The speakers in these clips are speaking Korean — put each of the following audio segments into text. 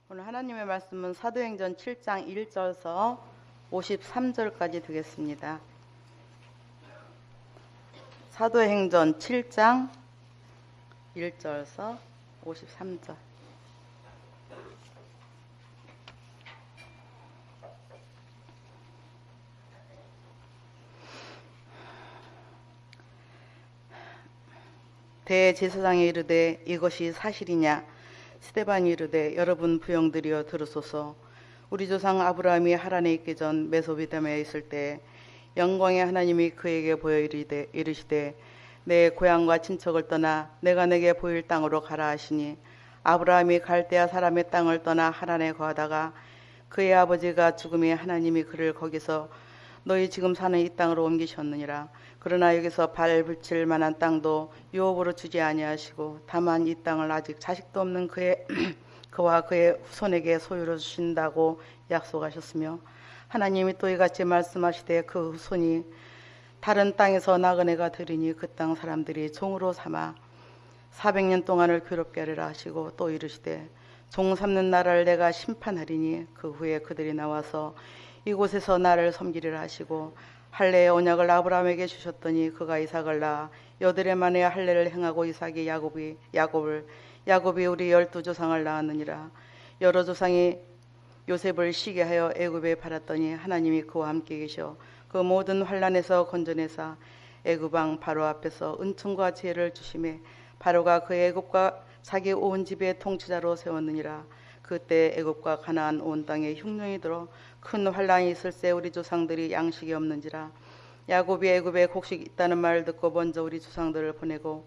오늘 하나님의 말씀은 사도행전 7장 1절서 53절까지 되겠습니다. 사도행전 7장 1절서 53절. 대제사장이 이르되 이것이 사실이냐? 스데반이 이르되 여러분 부형들이여 들으소서. 우리 조상 아브라함이 하란에 있기 전 메소포타미아에 있을 때 영광의 하나님이 그에게 보여 이르시되 내 고향과 친척을 떠나 내가 내게 보일 땅으로 가라 하시니 아브라함이 갈대아 사람의 땅을 떠나 하란에 거하다가 그의 아버지가 죽음에 하나님이 그를 거기서 너희 지금 사는 이 땅으로 옮기셨느니라. 그러나 여기서 발 붙일 만한 땅도 유업으로 주지 아니하시고 다만 이 땅을 아직 자식도 없는 그와 그의 후손에게 소유로 주신다고 약속하셨으며 하나님이 또 이같이 말씀하시되 그 후손이 다른 땅에서 나그네가 되리니 그 땅 사람들이 종으로 삼아 400년 동안을 괴롭게 하리라 하시고 또 이르시되 종 삼는 나라를 내가 심판하리니 그 후에 그들이 나와서 이곳에서 나를 섬기리라 하시고 할례의 언약을 아브라함에게 주셨더니 그가 이삭을 낳아 여드레 만에 할례를 행하고 이삭이 야곱이 우리 12조상을 낳았느니라. 여러 조상이 요셉을 시게 하여 애굽에 팔았더니 하나님이 그와 함께 계셔 그 모든 환난에서 건져내사 애굽 왕 바로 앞에서 은총과 지혜를 주심에 바로가 그 애굽과 자기 온 집의 통치자로 세웠느니라. 그때 애굽과 가나안 온 땅에 흉년이 들어 큰 환난이 있을새 우리 조상들이 양식이 없는지라. 야곱이 애굽에 곡식 있다는 말을 듣고 먼저 우리 조상들을 보내고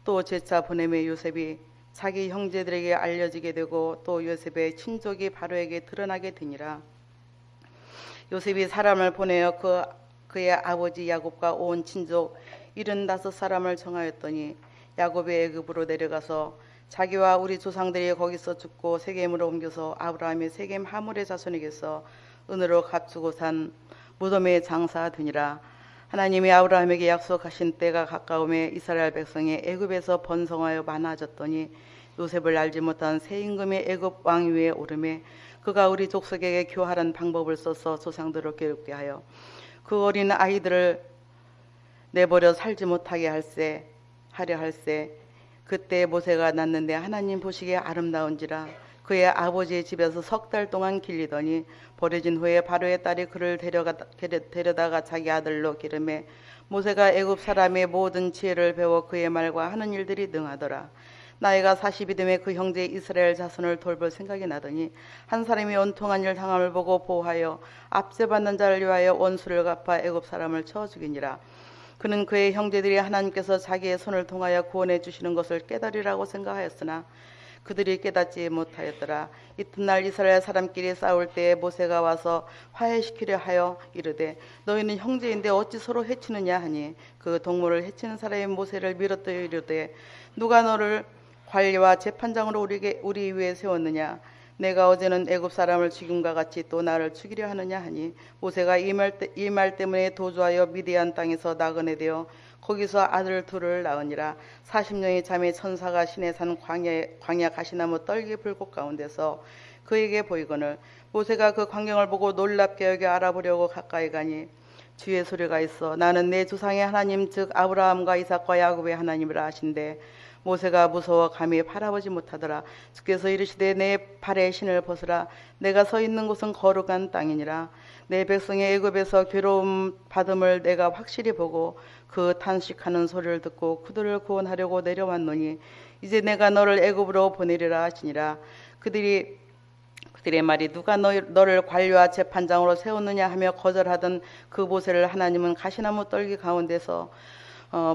또 제차 보내매 요셉이 자기 형제들에게 알려지게 되고 또 요셉의 친족이 바로에게 드러나게 되니라. 요셉이 사람을 보내어 그의 아버지 야곱과 온 친족 75사람을 정하였더니 야곱이 애굽으로 내려가서 자기와 우리 조상들이 거기서 죽고 세겜으로 옮겨서 아브라함의 세겜 하물의 자손에게서 은으로 값주고 산 무덤에 장사되니라. 하나님이 아브라함에게 약속하신 때가 가까움에 이스라엘 백성이 애굽에서 번성하여 많아졌더니 요셉을 알지 못한 새 임금이 애굽 왕위에 오르매 그가 우리 족속에게 교활한 방법을 써서 조상들을 괴롭게 하여 그 어린 아이들을 내버려 살지 못하게 하려 할세. 그때 모세가 낳는데 하나님 보시기에 아름다운지라. 그의 아버지의 집에서 석 달 동안 길리더니 버려진 후에 바로의 딸이 그를 데려다가 자기 아들로 기르매 모세가 애굽 사람의 모든 지혜를 배워 그의 말과 하는 일들이 능하더라. 나이가 40이 되매 그 형제 이스라엘 자손을 돌볼 생각이 나더니 한 사람이 온통한 일 당함을 보고 보호하여 압제받는 자를 위하여 원수를 갚아 애굽 사람을 쳐 죽이니라. 그는 그의 형제들이 하나님께서 자기의 손을 통하여 구원해 주시는 것을 깨달으라고 생각하였으나 그들이 깨닫지 못하였더라. 이튿날 이스라엘 사람끼리 싸울 때에 모세가 와서 화해시키려 하여 이르되 너희는 형제인데 어찌 서로 해치느냐 하니 그 동물을 해치는 사람이 모세를 밀어떠 이르되 누가 너를 관리와 재판장으로 우리 위에 세웠느냐? 내가 어제는 애굽 사람을 죽임과 같이 또 나를 죽이려 하느냐 하니 모세가 이 말 때문에 도주하여 미디안 땅에서 나그네 되어 거기서 아들 둘을 낳으니라. 40년이 잠에 천사가 시내 산 광야 가시나무 떨기 불꽃 가운데서 그에게 보이거늘 모세가 그 광경을 보고 놀랍게 여겨 알아보려고 가까이 가니 주의 소리가 있어 나는 내 조상의 하나님 즉 아브라함과 이삭과 야곱의 하나님이라 하신대. 모세가 무서워 감히 바라보지 못하더라. 주께서 이르시되 내 발에 신을 벗으라. 내가 서 있는 곳은 거룩한 땅이니라. 내 백성의 애굽에서 괴로움 받음을 내가 확실히 보고 그 탄식하는 소리를 듣고 그들을 구원하려고 내려왔노니 이제 내가 너를 애굽으로 보내리라 하시니라. 그들의 말이 누가 너를 관리와 재판장으로 세웠느냐 하며 거절하던 그 모세를 하나님은 가시나무 떨기 가운데서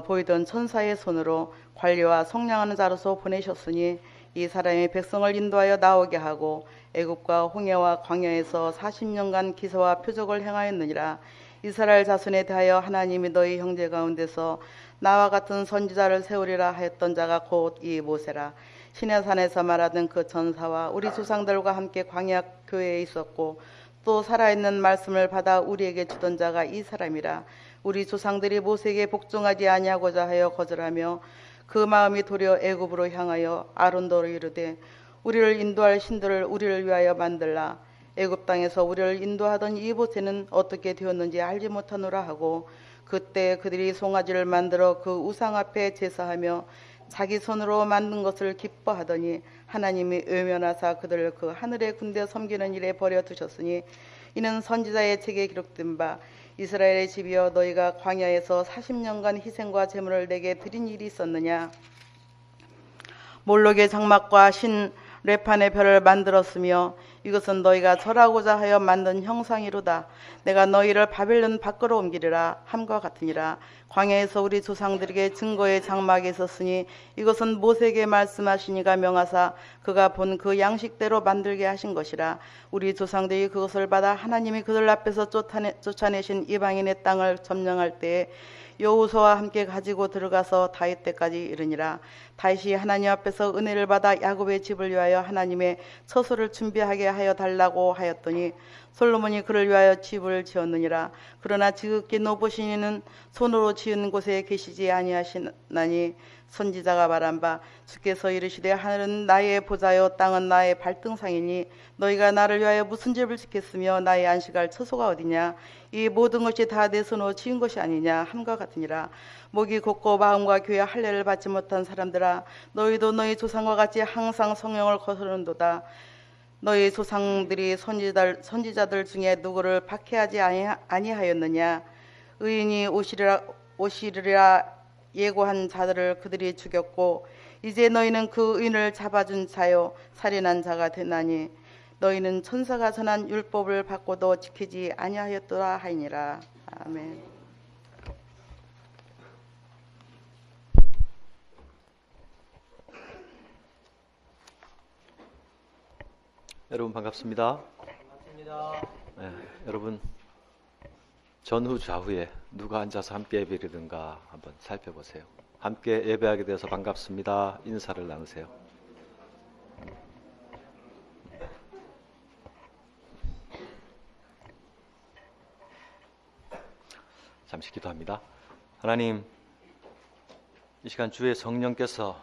보이던 천사의 손으로 관리와 속량하는 자로서 보내셨으니 이 사람이 백성을 인도하여 나오게 하고 애굽과 홍해와 광야에서 40년간 기사와 표적을 행하였느니라. 이스라엘 자손에 대하여 하나님이 너희 형제 가운데서 나와 같은 선지자를 세우리라 하였던 자가 곧 이 모세라. 시내산에서 말하던 그 전사와 우리 조상들과 함께 광야 교회에 있었고 또 살아있는 말씀을 받아 우리에게 주던 자가 이 사람이라. 우리 조상들이 모세에게 복종하지 아니하고자 하여 거절하며 그 마음이 도리어 애굽으로 향하여 아론도로 이르되 우리를 인도할 신들을 우리를 위하여 만들라. 애굽 땅에서 우리를 인도하던 이보세는 어떻게 되었는지 알지 못하노라 하고 그때 그들이 송아지를 만들어 그 우상 앞에 제사하며 자기 손으로 만든 것을 기뻐하더니 하나님이 외면하사 그들을 그 하늘의 군대 섬기는 일에 버려 두셨으니 이는 선지자의 책에 기록된 바 이스라엘의 집이여 너희가 광야에서 40년간 희생과 제물을 내게 드린 일이 있었느냐. 몰록의 장막과 신 레판의 별을 만들었으며 이것은 너희가 절하고자 하여 만든 형상이로다. 내가 너희를 바벨론 밖으로 옮기리라 함과 같으니라. 광야에서 우리 조상들에게 증거의 장막이 있었으니 이것은 모세에게 말씀하시니가 명하사 그가 본 그 양식대로 만들게 하신 것이라. 우리 조상들이 그것을 받아 하나님이 그들 앞에서 쫓아내신 이방인의 땅을 점령할 때에 여호수아와 함께 가지고 들어가서 다윗 때까지 이르니라. 다윗이 하나님 앞에서 은혜를 받아 야곱의 집을 위하여 하나님의 처소를 준비하게 하여 달라고 하였더니 솔로몬이 그를 위하여 집을 지었느니라. 그러나 지극히 높으신 이는 손으로 지은 곳에 계시지 아니하시나니 선지자가 말한 바 주께서 이르시되 하늘은 나의 보좌요 땅은 나의 발등상이니 너희가 나를 위하여 무슨 집을 짓겠으며 나의 안식할 처소가 어디냐. 이 모든 것이 다 내 손으로 지은 것이 아니냐 함과 같으니라. 목이 곧고 마음과 귀에 할례를 받지 못한 사람들아 너희도 너희 조상과 같이 항상 성령을 거스르는도다. 너희 조상들이 선지자들 중에 누구를 박해하지 아니하였느냐. 의인이 오시리라 예고한 자들을 그들이 죽였고 이제 너희는 그 의인을 잡아준 자요 살인한 자가 되나니 너희는 천사가 전한 율법을 받고도 지키지 아니하였더라 하니라. 아멘. 여러분 반갑습니다. 네, 여러분 전후 좌우에 누가 앉아서 함께 예배를 드는가 한번 살펴보세요. 함께 예배하게 되어서 반갑습니다. 인사를 나누세요. 잠시 기도합니다. 하나님, 이 시간 주의 성령께서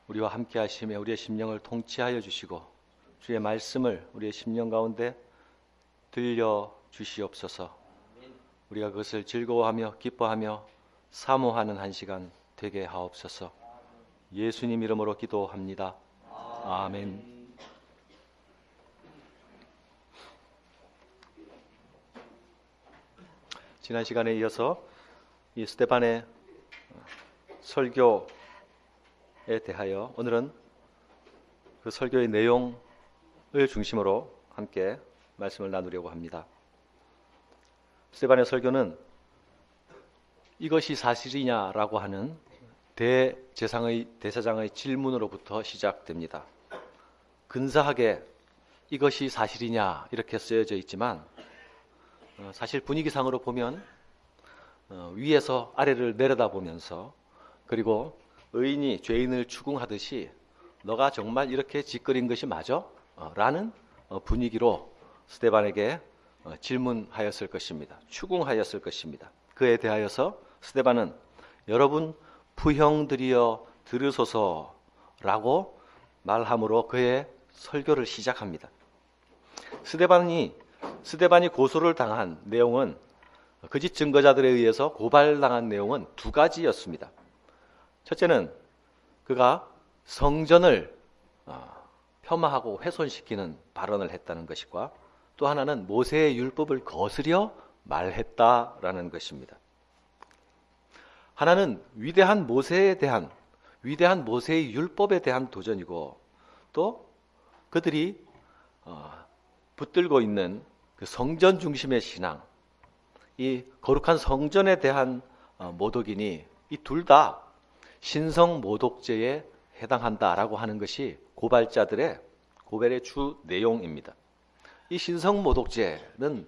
우리와 함께 하시며 우리의 심령을 통치하여 주시고 주의 말씀을 우리의 심령 가운데 들려 주시옵소서. 우리가 그것을 즐거워하며 기뻐하며 사모하는 한 시간 되게 하옵소서. 예수님 이름으로 기도합니다. 아멘. 지난 시간에 이어서 이 스데반의 설교에 대하여 오늘은 그 설교의 내용을 중심으로 함께 말씀을 나누려고 합니다. 스데반의 설교는 이것이 사실이냐라고 하는 대제사장의 질문으로부터 시작됩니다. 근사하게 이것이 사실이냐 이렇게 쓰여져 있지만 사실 분위기상으로 보면 위에서 아래를 내려다보면서 그리고 의인이 죄인을 추궁하듯이 너가 정말 이렇게 짓거린 것이 맞아? 라는 분위기로 스데반에게 질문하였을 것입니다. 추궁하였을 것입니다. 그에 대하여서 스데반은 여러분 부형들이여 들으소서라고 말함으로 그의 설교를 시작합니다. 스데반이 고소를 당한 내용은 거짓 증거자들에 의해서 고발당한 내용은 두 가지였습니다. 첫째는 그가 성전을 폄하하고 훼손시키는 발언을 했다는 것과 또 하나는 모세의 율법을 거스려 말했다라는 것입니다. 하나는 위대한 모세의 율법에 대한 도전이고 또 그들이 붙들고 있는 그 성전 중심의 신앙, 이 거룩한 성전에 대한 모독이니 이 둘 다 신성 모독죄에 해당한다라고 하는 것이 고발자들의 고발의 주 내용입니다. 이 신성 모독죄는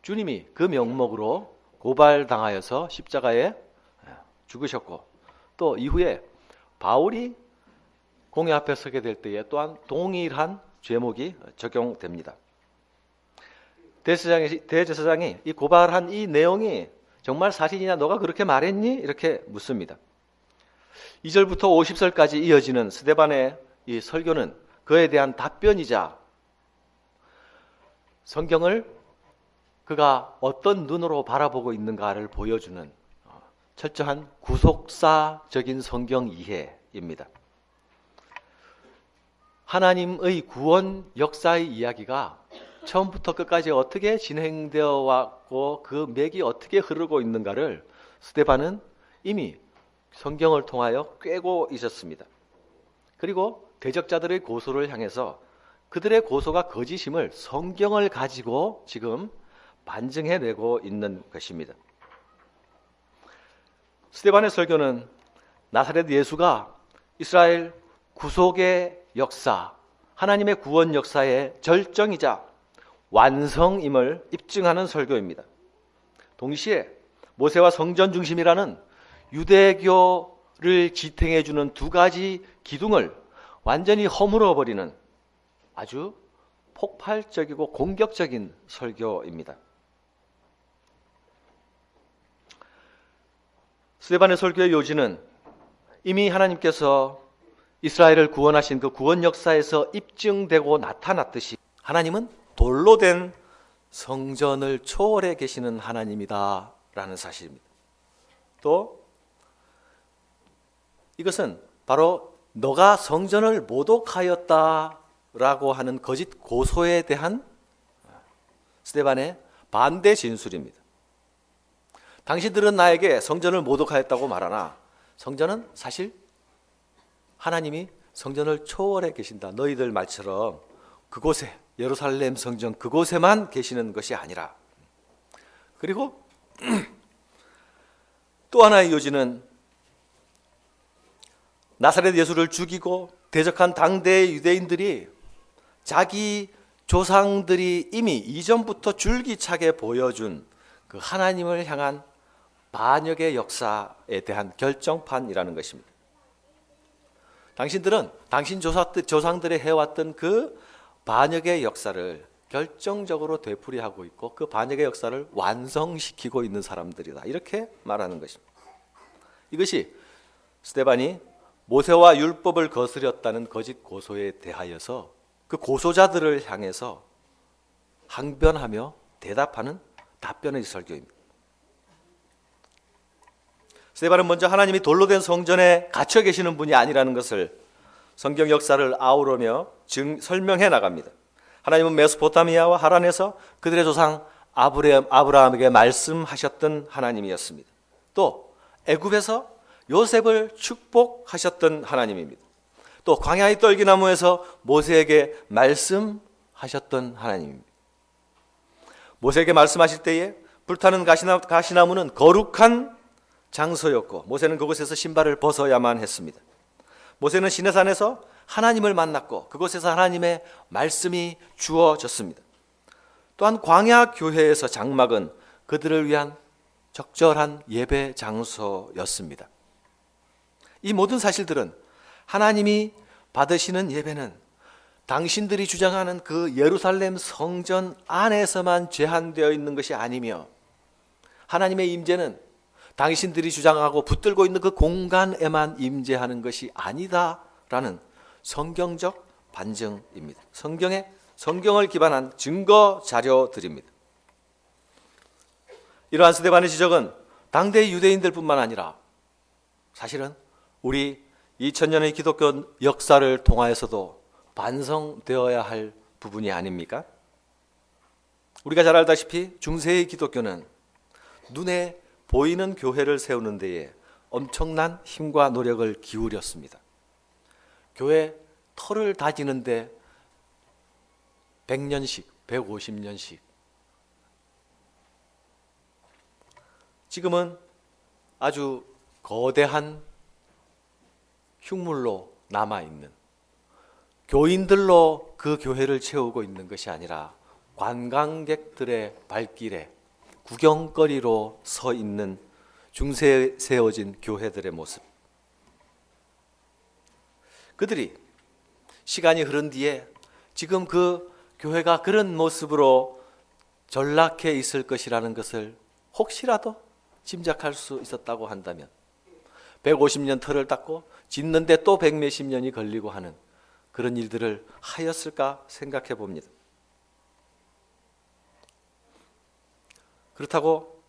주님이 그 명목으로 고발당하여서 십자가에 죽으셨고 또 이후에 바울이 공회 앞에 서게 될 때에 또한 동일한 죄목이 적용됩니다. 대제사장이 이 고발한 이 내용이 정말 사실이냐 너가 그렇게 말했니? 이렇게 묻습니다. 2절부터 50절까지 이어지는 스데반의 이 설교는 그에 대한 답변이자 성경을 그가 어떤 눈으로 바라보고 있는가를 보여주는 철저한 구속사적인 성경 이해입니다. 하나님의 구원 역사의 이야기가 처음부터 끝까지 어떻게 진행되어 왔고 그 맥이 어떻게 흐르고 있는가를 스데반은 이미 성경을 통하여 꿰고 있었습니다. 그리고 대적자들의 고소를 향해서 그들의 고소가 거짓임을 성경을 가지고 지금 반증해내고 있는 것입니다. 스데반의 설교는 나사렛 예수가 이스라엘 구속의 역사, 하나님의 구원 역사의 절정이자 완성임을 입증하는 설교입니다. 동시에 모세와 성전 중심이라는 유대교를 지탱해주는 두 가지 기둥을 완전히 허물어버리는 아주 폭발적이고 공격적인 설교입니다. 스데반의 설교의 요지는 이미 하나님께서 이스라엘을 구원하신 그 구원 역사에서 입증되고 나타났듯이 하나님은 돌로 된 성전을 초월해 계시는 하나님이다 라는 사실입니다. 또 이것은 바로 너가 성전을 모독하였다 라고 하는 거짓 고소에 대한 스데반의 반대 진술입니다. 당신들은 나에게 성전을 모독하였다고 말하나 성전은 사실 하나님이 성전을 초월해 계신다. 너희들 말처럼 그곳에 예루살렘 성전 그곳에만 계시는 것이 아니라. 그리고 또 하나의 요지는 나사렛 예수를 죽이고 대적한 당대의 유대인들이 자기 조상들이 이미 이전부터 줄기차게 보여준 그 하나님을 향한 반역의 역사에 대한 결정판이라는 것입니다. 당신들은 당신 조상들이 해왔던 그 반역의 역사를 결정적으로 되풀이하고 있고 그 반역의 역사를 완성시키고 있는 사람들이다. 이렇게 말하는 것입니다. 이것이 스데반이 모세와 율법을 거스렸다는 거짓 고소에 대하여서 그 고소자들을 향해서 항변하며 대답하는 답변의 설교입니다. 스데반은 먼저 하나님이 돌로 된 성전에 갇혀 계시는 분이 아니라는 것을 성경 역사를 아우르며 설명해 나갑니다. 하나님은 메소포타미아와 하란에서 그들의 조상 아브라함에게 말씀하셨던 하나님이었습니다. 또 애굽에서 요셉을 축복하셨던 하나님입니다. 또 광야의 떨기나무에서 모세에게 말씀하셨던 하나님입니다. 모세에게 말씀하실 때에 불타는 가시나무는 거룩한 장소였고 모세는 그곳에서 신발을 벗어야만 했습니다. 모세는 시내산에서 하나님을 만났고 그곳에서 하나님의 말씀이 주어졌습니다. 또한 광야 교회에서 장막은 그들을 위한 적절한 예배 장소였습니다. 이 모든 사실들은 하나님이 받으시는 예배는 당신들이 주장하는 그 예루살렘 성전 안에서만 제한되어 있는 것이 아니며 하나님의 임재는 당신들이 주장하고 붙들고 있는 그 공간에만 임재하는 것이 아니다라는 성경적 반증입니다. 성경을 기반한 증거 자료들입니다. 이러한 스데반의 지적은 당대의 유대인들뿐만 아니라 사실은 우리 2000년의 기독교 역사를 통하여서도 반성되어야 할 부분이 아닙니까? 우리가 잘 알다시피 중세의 기독교는 눈에 보이는 교회를 세우는 데에 엄청난 힘과 노력을 기울였습니다. 교회 터를 다지는데 100년씩, 150년씩. 지금은 아주 거대한 흉물로 남아있는 교인들로 그 교회를 채우고 있는 것이 아니라 관광객들의 발길에 구경거리로 서 있는 중세에 세워진 교회들의 모습. 그들이 시간이 흐른 뒤에 지금 그 교회가 그런 모습으로 전락해 있을 것이라는 것을 혹시라도 짐작할 수 있었다고 한다면 150년 터를 닦고 짓는데 또 100몇십 년이 걸리고 하는 그런 일들을 하였을까 생각해 봅니다. 그렇다고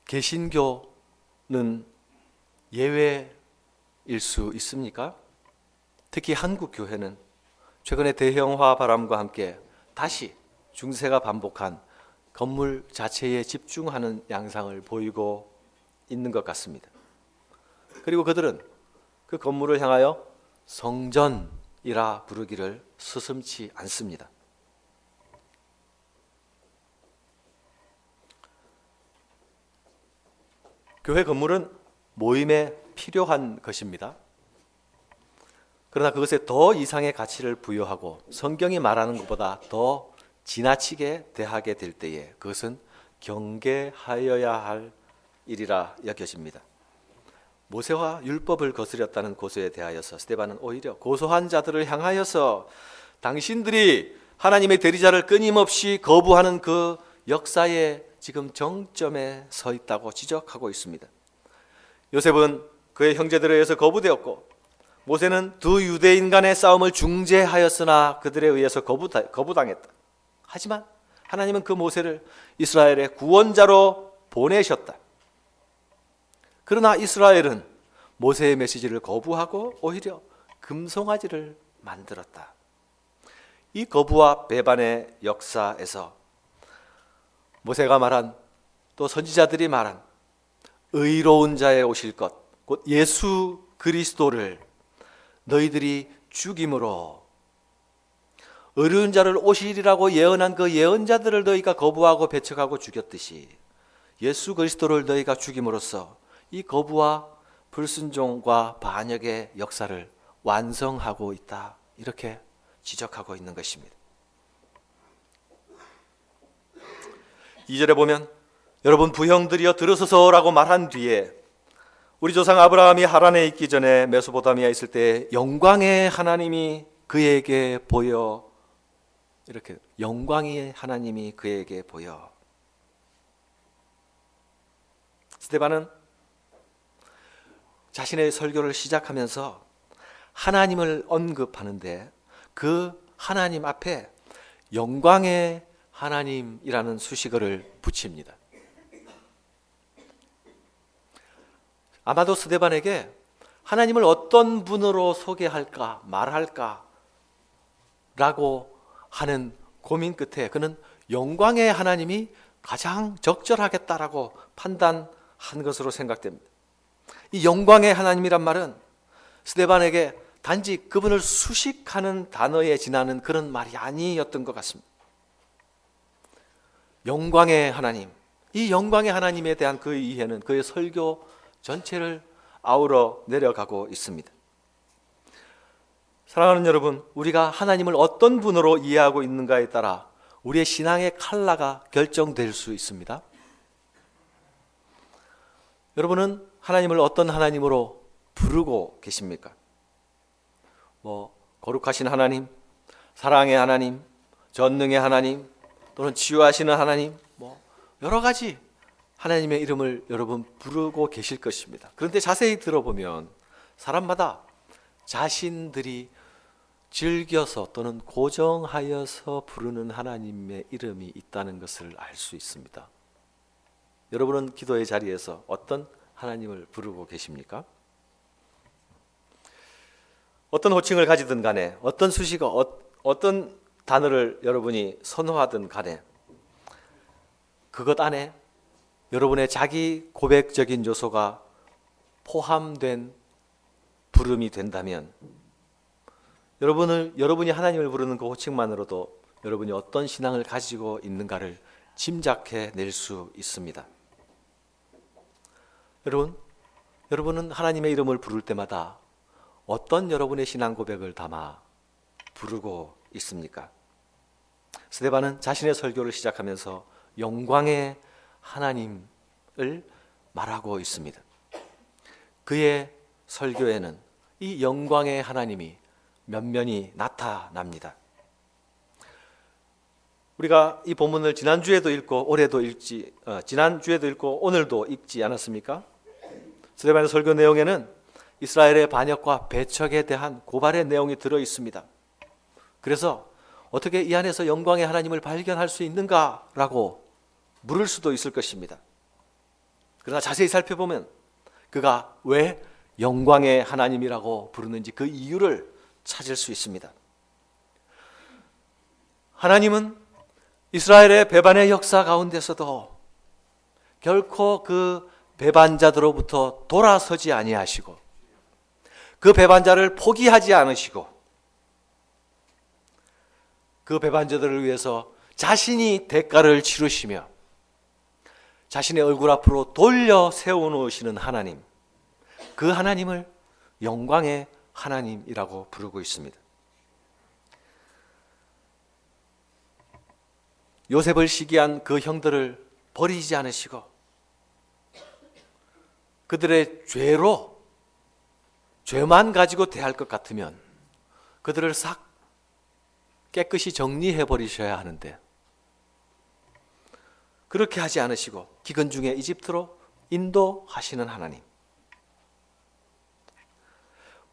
개신교는 예외일 수 있습니까? 특히 한국 교회는 최근에 대형화 바람과 함께 다시 중세가 반복한 건물 자체에 집중하는 양상을 보이고 있는 것 같습니다. 그리고 그들은 그 건물을 향하여 성전이라 부르기를 서슴지 않습니다. 교회 건물은 모임에 필요한 것입니다. 그러나 그것에 더 이상의 가치를 부여하고 성경이 말하는 것보다 더 지나치게 대하게 될 때에 그것은 경계하여야 할 일이라 여겨집니다. 모세와 율법을 거스렸다는 고소에 대하여서 스데반은 오히려 고소한 자들을 향하여서 당신들이 하나님의 대리자를 끊임없이 거부하는 그 역사의 지금 정점에 서 있다고 지적하고 있습니다. 요셉은 그의 형제들에 의해서 거부되었고 모세는 두 유대인 간의 싸움을 중재하였으나 그들에 의해서 거부당했다. 하지만 하나님은 그 모세를 이스라엘의 구원자로 보내셨다. 그러나 이스라엘은 모세의 메시지를 거부하고 오히려 금송아지를 만들었다. 이 거부와 배반의 역사에서 모세가 말한 또 선지자들이 말한 의로운 자의 오실 것, 곧 예수 그리스도를 너희들이 죽임으로 의로운 자를 오시리라고 예언한 그 예언자들을 너희가 거부하고 배척하고 죽였듯이 예수 그리스도를 너희가 죽임으로써 이 거부와 불순종과 반역의 역사를 완성하고 있다. 이렇게 지적하고 있는 것입니다. 2절에 보면 여러분 부형들이여 들으소서라고 말한 뒤에 우리 조상 아브라함이 하란에 있기 전에 메소포타미아에 있을 때 영광의 하나님이 그에게 보여, 이렇게 영광의 하나님이 그에게 보여. 스데반은 자신의 설교를 시작하면서 하나님을 언급하는데 그 하나님 앞에 영광의 하나님이라는 수식어를 붙입니다. 아마도 스데반에게 하나님을 어떤 분으로 소개할까 말할까 라고 하는 고민 끝에 그는 영광의 하나님이 가장 적절하겠다라고 판단한 것으로 생각됩니다. 이 영광의 하나님이란 말은 스데반에게 단지 그분을 수식하는 단어에 지나는 그런 말이 아니었던 것 같습니다. 영광의 하나님, 이 영광의 하나님에 대한 그의 이해는 그의 설교 전체를 아우러 내려가고 있습니다. 사랑하는 여러분, 우리가 하나님을 어떤 분으로 이해하고 있는가에 따라 우리의 신앙의 컬러가 결정될 수 있습니다. 여러분은 하나님을 어떤 하나님으로 부르고 계십니까? 거룩하신 하나님, 사랑의 하나님, 전능의 하나님, 또는 치유하시는 하나님, 여러 가지 하나님의 이름을 여러분 부르고 계실 것입니다. 그런데 자세히 들어보면 사람마다 자신들이 즐겨서 또는 고정하여서 부르는 하나님의 이름이 있다는 것을 알 수 있습니다. 여러분은 기도의 자리에서 어떤 하나님을 부르고 계십니까? 어떤 호칭을 가지든 간에 어떤 수식어, 어떤 단어를 여러분이 선호하든 간에 그것 안에 여러분의 자기 고백적인 요소가 포함된 부름이 된다면 여러분이 하나님을 부르는 그 호칭만으로도 여러분이 어떤 신앙을 가지고 있는가를 짐작해 낼 수 있습니다. 여러분은 하나님의 이름을 부를 때마다 어떤 여러분의 신앙 고백을 담아 부르고 있습니까? 스데반은 자신의 설교를 시작하면서 영광의 하나님을 말하고 있습니다. 그의 설교에는 이 영광의 하나님이 면면히 나타납니다. 우리가 이 본문을 지난주에도 읽고 지난주에도 읽고 오늘도 읽지 않았습니까? 스데반의 설교 내용에는 이스라엘의 반역과 배척에 대한 고발의 내용이 들어 있습니다. 그래서 어떻게 이 안에서 영광의 하나님을 발견할 수 있는가라고 물을 수도 있을 것입니다. 그러나 자세히 살펴보면 그가 왜 영광의 하나님이라고 부르는지 그 이유를 찾을 수 있습니다. 하나님은 이스라엘의 배반의 역사 가운데서도 결코 그 배반자들로부터 돌아서지 아니하시고 그 배반자를 포기하지 않으시고 그 배반자들을 위해서 자신이 대가를 치르시며 자신의 얼굴 앞으로 돌려 세워놓으시는 하나님, 그 하나님을 영광의 하나님이라고 부르고 있습니다. 요셉을 시기한 그 형들을 버리지 않으시고 그들의 죄만 가지고 대할 것 같으면 그들을 싹 깨끗이 정리해 버리셔야 하는데 그렇게 하지 않으시고 기근 중에 이집트로 인도하시는 하나님,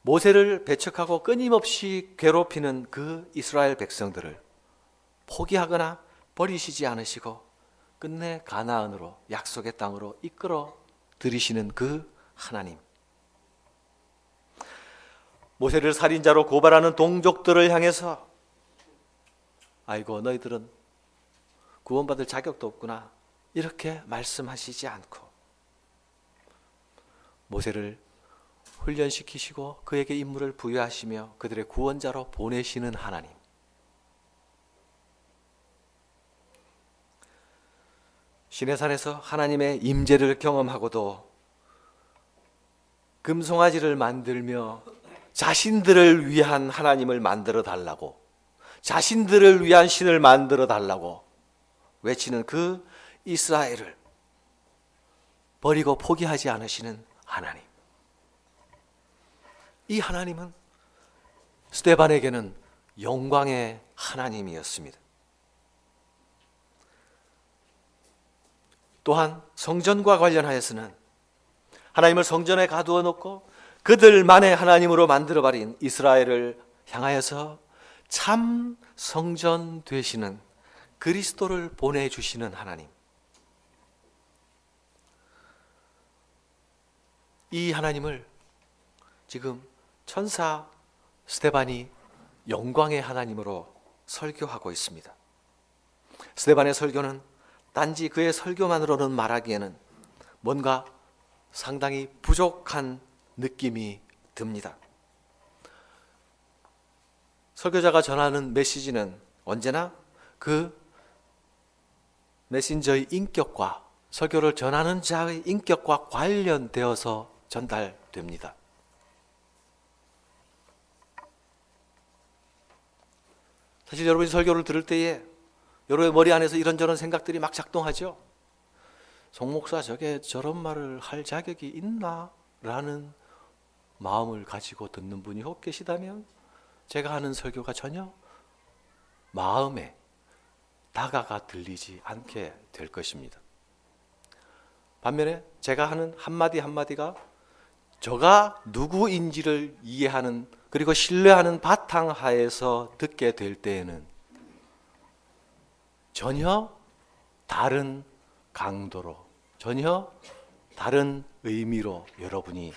모세를 배척하고 끊임없이 괴롭히는 그 이스라엘 백성들을 포기하거나 버리시지 않으시고 끝내 가나안으로, 약속의 땅으로 이끌어 들이시는 그 하나님, 모세를 살인자로 고발하는 동족들을 향해서 아이고 너희들은 구원받을 자격도 없구나 이렇게 말씀하시지 않고 모세를 훈련시키시고 그에게 임무를 부여하시며 그들의 구원자로 보내시는 하나님, 시내산에서 하나님의 임재를 경험하고도 금송아지를 만들며 자신들을 위한 하나님을 만들어 달라고, 자신들을 위한 신을 만들어 달라고 외치는 그 이스라엘을 버리고 포기하지 않으시는 하나님, 이 하나님은 스데반에게는 영광의 하나님이었습니다. 또한 성전과 관련하여서는 하나님을 성전에 가두어 놓고 그들만의 하나님으로 만들어버린 이스라엘을 향하여서 참 성전 되시는 그리스도를 보내주시는 하나님, 이 하나님을 지금 천사 스데반이 영광의 하나님으로 설교하고 있습니다. 스데반의 설교는 단지 그의 설교만으로는 말하기에는 뭔가 상당히 부족한 느낌이 듭니다. 설교자가 전하는 메시지는 언제나 그 메신저의 인격과 설교를 전하는 자의 인격과 관련되어서 전달됩니다. 사실 여러분이 설교를 들을 때에 여러분의 머리 안에서 이런저런 생각들이 막 작동하죠. 송 목사 저게 저런 말을 할 자격이 있나? 라는 마음을 가지고 듣는 분이 혹 계시다면 제가 하는 설교가 전혀 마음에 다가가 들리지 않게 될 것입니다. 반면에 제가 하는 한마디 한마디가 저가 누구인지를 이해하는 그리고 신뢰하는 바탕하에서 듣게 될 때에는 전혀 다른 강도로, 전혀 다른 의미로 여러분이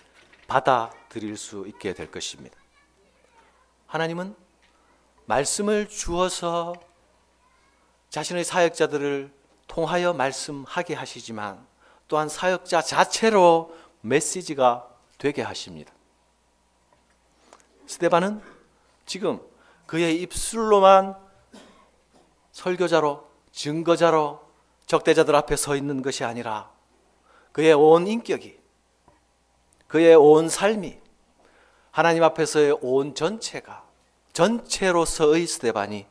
받아들일 수 있게 될 것입니다. 하나님은 말씀을 주어서 자신의 사역자들을 통하여 말씀하게 하시지만 또한 사역자 자체로 메시지가 되게 하십니다. 스데반은 지금 그의 입술로만 설교자로, 증거자로 적대자들 앞에 서 있는 것이 아니라 그의 온 인격이, 그의 온 삶이, 하나님 앞에서의 온 전체가, 전체로서의 스데반이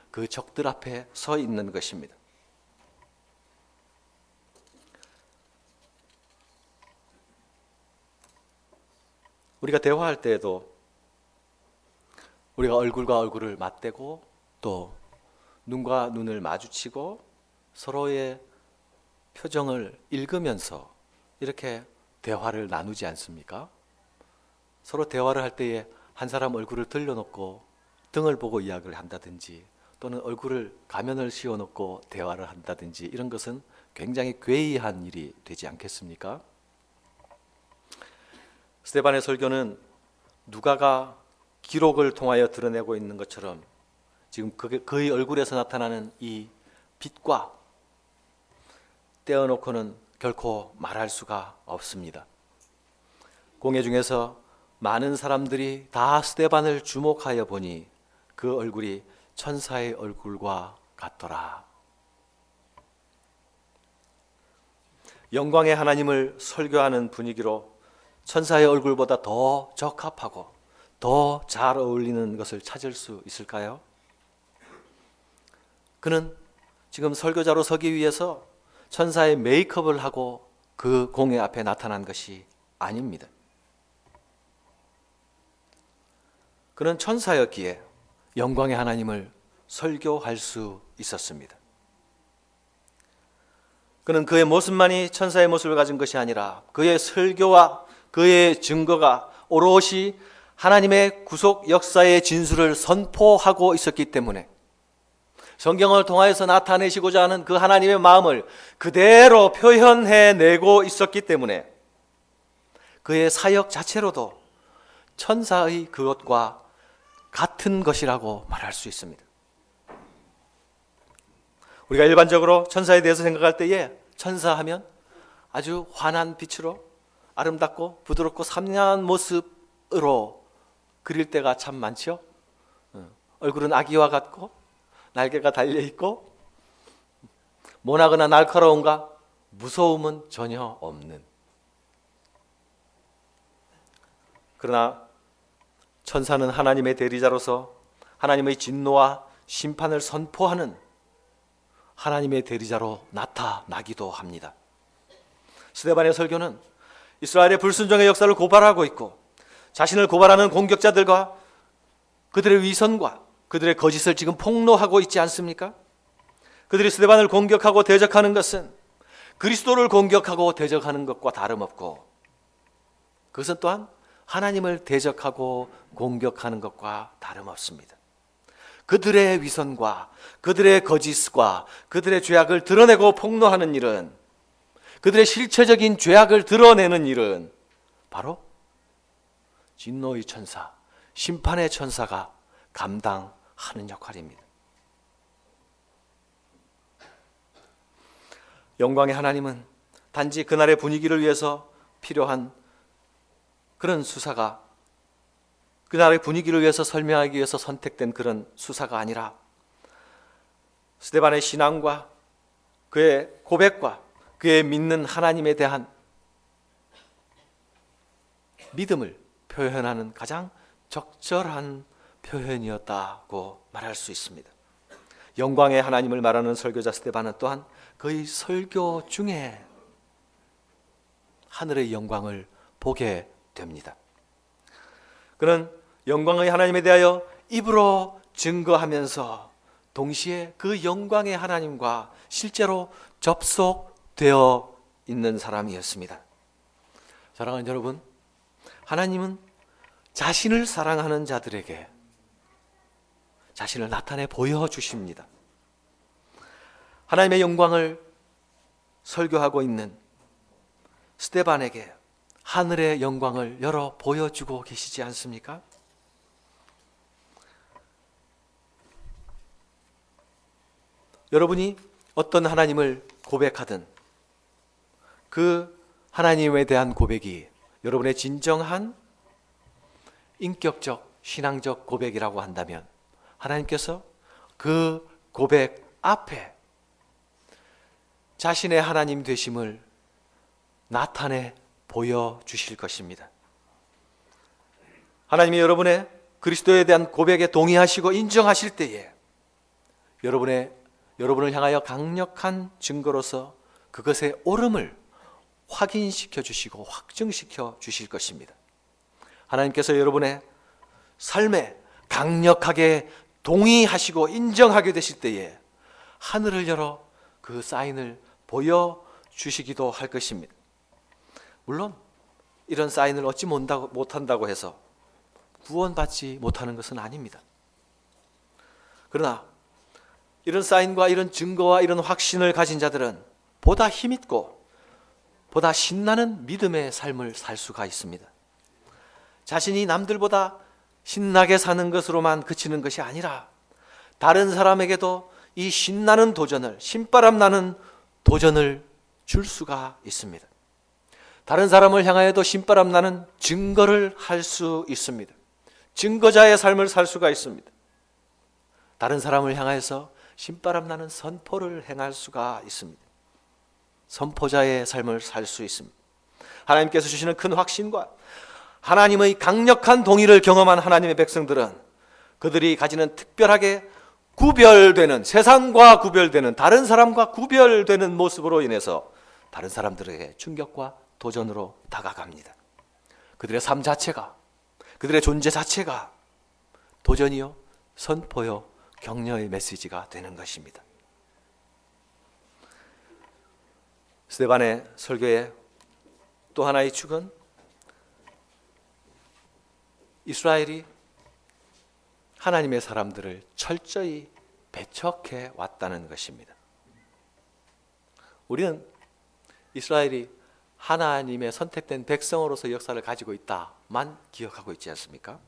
그 적들 앞에 서 있는 것입니다. 우리가 대화할 때에도 우리가 얼굴과 얼굴을 맞대고 또 눈과 눈을 마주치고 서로의 표정을 읽으면서 이렇게 대화를 나누지 않습니까? 서로 대화를 할 때에 한 사람 얼굴을 들려놓고 등을 보고 이야기를 한다든지 또는 얼굴을 가면을 씌워놓고 대화를 한다든지 이런 것은 굉장히 괴이한 일이 되지 않겠습니까? 스데반의 설교는 누가가 기록을 통하여 드러내고 있는 것처럼 지금 그의 얼굴에서 나타나는 이 빛과 떼어놓고는 결코 말할 수가 없습니다. 공회 중에서 많은 사람들이 다 스데반을 주목하여 보니 그 얼굴이 천사의 얼굴과 같더라. 영광의 하나님을 설교하는 분위기로 천사의 얼굴보다 더 적합하고 더 잘 어울리는 것을 찾을 수 있을까요? 그는 지금 설교자로 서기 위해서 천사의 메이크업을 하고 그 공회 앞에 나타난 것이 아닙니다. 그는 천사였기에 영광의 하나님을 설교할 수 있었습니다. 그는 그의 모습만이 천사의 모습을 가진 것이 아니라 그의 설교와 그의 증거가 오롯이 하나님의 구속 역사의 진술을 선포하고 있었기 때문에 성경을 통하여서 나타내시고자 하는 그 하나님의 마음을 그대로 표현해내고 있었기 때문에 그의 사역 자체로도 천사의 그것과 같은 것이라고 말할 수 있습니다. 우리가 일반적으로 천사에 대해서 생각할 때에 천사하면 아주 환한 빛으로 아름답고 부드럽고 상냥한 모습으로 그릴 때가 참 많죠. 얼굴은 아기와 같고 날개가 달려있고 모나거나 날카로움과 무서움은 전혀 없는. 그러나 천사는 하나님의 대리자로서 하나님의 진노와 심판을 선포하는 하나님의 대리자로 나타나기도 합니다. 스데반의 설교는 이스라엘의 불순종의 역사를 고발하고 있고 자신을 고발하는 공격자들과 그들의 위선과 그들의 거짓을 지금 폭로하고 있지 않습니까? 그들이 스데반을 공격하고 대적하는 것은 그리스도를 공격하고 대적하는 것과 다름없고 그것은 또한 하나님을 대적하고 공격하는 것과 다름없습니다. 그들의 위선과 그들의 거짓과 그들의 죄악을 드러내고 폭로하는 일은, 그들의 실체적인 죄악을 드러내는 일은 바로 진노의 천사, 심판의 천사가 감당하는 역할입니다. 영광의 하나님은 단지 그날의 분위기를 위해서 필요한 그런 수사가, 그날의 분위기를 위해서 설명하기 위해서 선택된 그런 수사가 아니라 스데반의 신앙과 그의 고백과 그의 믿는 하나님에 대한 믿음을 표현하는 가장 적절한 표현이었다고 말할 수 있습니다. 영광의 하나님을 말하는 설교자 스데반은 또한 그의 설교 중에 하늘의 영광을 보게 됩니다. 그는 영광의 하나님에 대하여 입으로 증거하면서 동시에 그 영광의 하나님과 실제로 접속되어 있는 사람이었습니다. 사랑하는 여러분, 하나님은 자신을 사랑하는 자들에게 자신을 나타내 보여주십니다. 하나님의 영광을 설교하고 있는 스데반에게 하늘의 영광을 열어 보여주고 계시지 않습니까? 여러분이 어떤 하나님을 고백하든 그 하나님에 대한 고백이 여러분의 진정한 인격적, 신앙적 고백이라고 한다면 하나님께서 그 고백 앞에 자신의 하나님 되심을 나타내 보여주실 것입니다. 하나님이 여러분의 그리스도에 대한 고백에 동의하시고 인정하실 때에 여러분을 향하여 강력한 증거로서 그것의 옳음을 확인시켜 주시고 확증시켜 주실 것입니다. 하나님께서 여러분의 삶에 강력하게 동의하시고 인정하게 되실 때에 하늘을 열어 그 사인을 보여주시기도 할 것입니다. 물론 이런 사인을 얻지 못한다고 해서 구원받지 못하는 것은 아닙니다. 그러나 이런 사인과 이런 증거와 이런 확신을 가진 자들은 보다 힘있고 보다 신나는 믿음의 삶을 살 수가 있습니다. 자신이 남들보다 신나게 사는 것으로만 그치는 것이 아니라 다른 사람에게도 이 신나는 도전을, 신바람 나는 도전을 줄 수가 있습니다. 다른 사람을 향하여도 신바람 나는 증거를 할 수 있습니다. 증거자의 삶을 살 수가 있습니다. 다른 사람을 향해서 신바람 나는 선포를 행할 수가 있습니다. 선포자의 삶을 살 수 있습니다. 하나님께서 주시는 큰 확신과 하나님의 강력한 동의를 경험한 하나님의 백성들은 그들이 가지는 특별하게 구별되는, 세상과 구별되는, 다른 사람과 구별되는 모습으로 인해서 다른 사람들에게 충격과 도전으로 다가갑니다. 그들의 삶 자체가, 그들의 존재 자체가 도전이요, 선포요, 격려의 메시지가 되는 것입니다. 스데반의 설교의 또 하나의 축은 이스라엘이 하나님의 사람들을 철저히 배척해 왔다는 것입니다. 우리는 이스라엘이 하나님의 선택된 백성으로서 역사를 가지고 있다만 기억하고 있지 않습니까?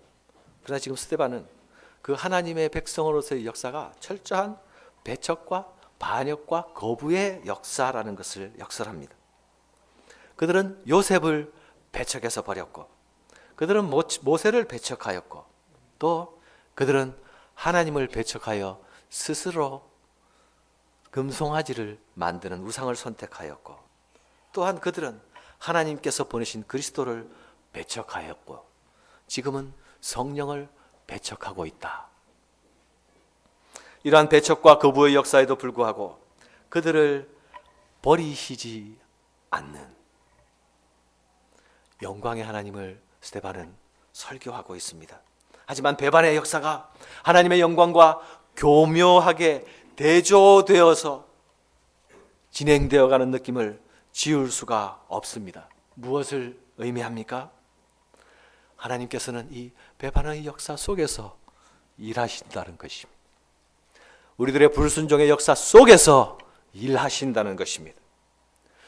그러나 지금 스데반은 그 하나님의 백성으로서의 역사가 철저한 배척과 반역과 거부의 역사라는 것을 역설합니다. 그들은 요셉을 배척해서 버렸고, 그들은 모세를 배척하였고, 또 그들은 하나님을 배척하여 스스로 금송아지를 만드는 우상을 선택하였고, 또한 그들은 하나님께서 보내신 그리스도를 배척하였고, 지금은 성령을 배척하고 있다. 이러한 배척과 거부의 역사에도 불구하고 그들을 버리시지 않는 영광의 하나님을 스데반은 설교하고 있습니다. 하지만 배반의 역사가 하나님의 영광과 교묘하게 대조되어서 진행되어가는 느낌을 지울 수가 없습니다. 무엇을 의미합니까? 하나님께서는 이 배반의 역사 속에서 일하신다는 것입니다. 우리들의 불순종의 역사 속에서 일하신다는 것입니다.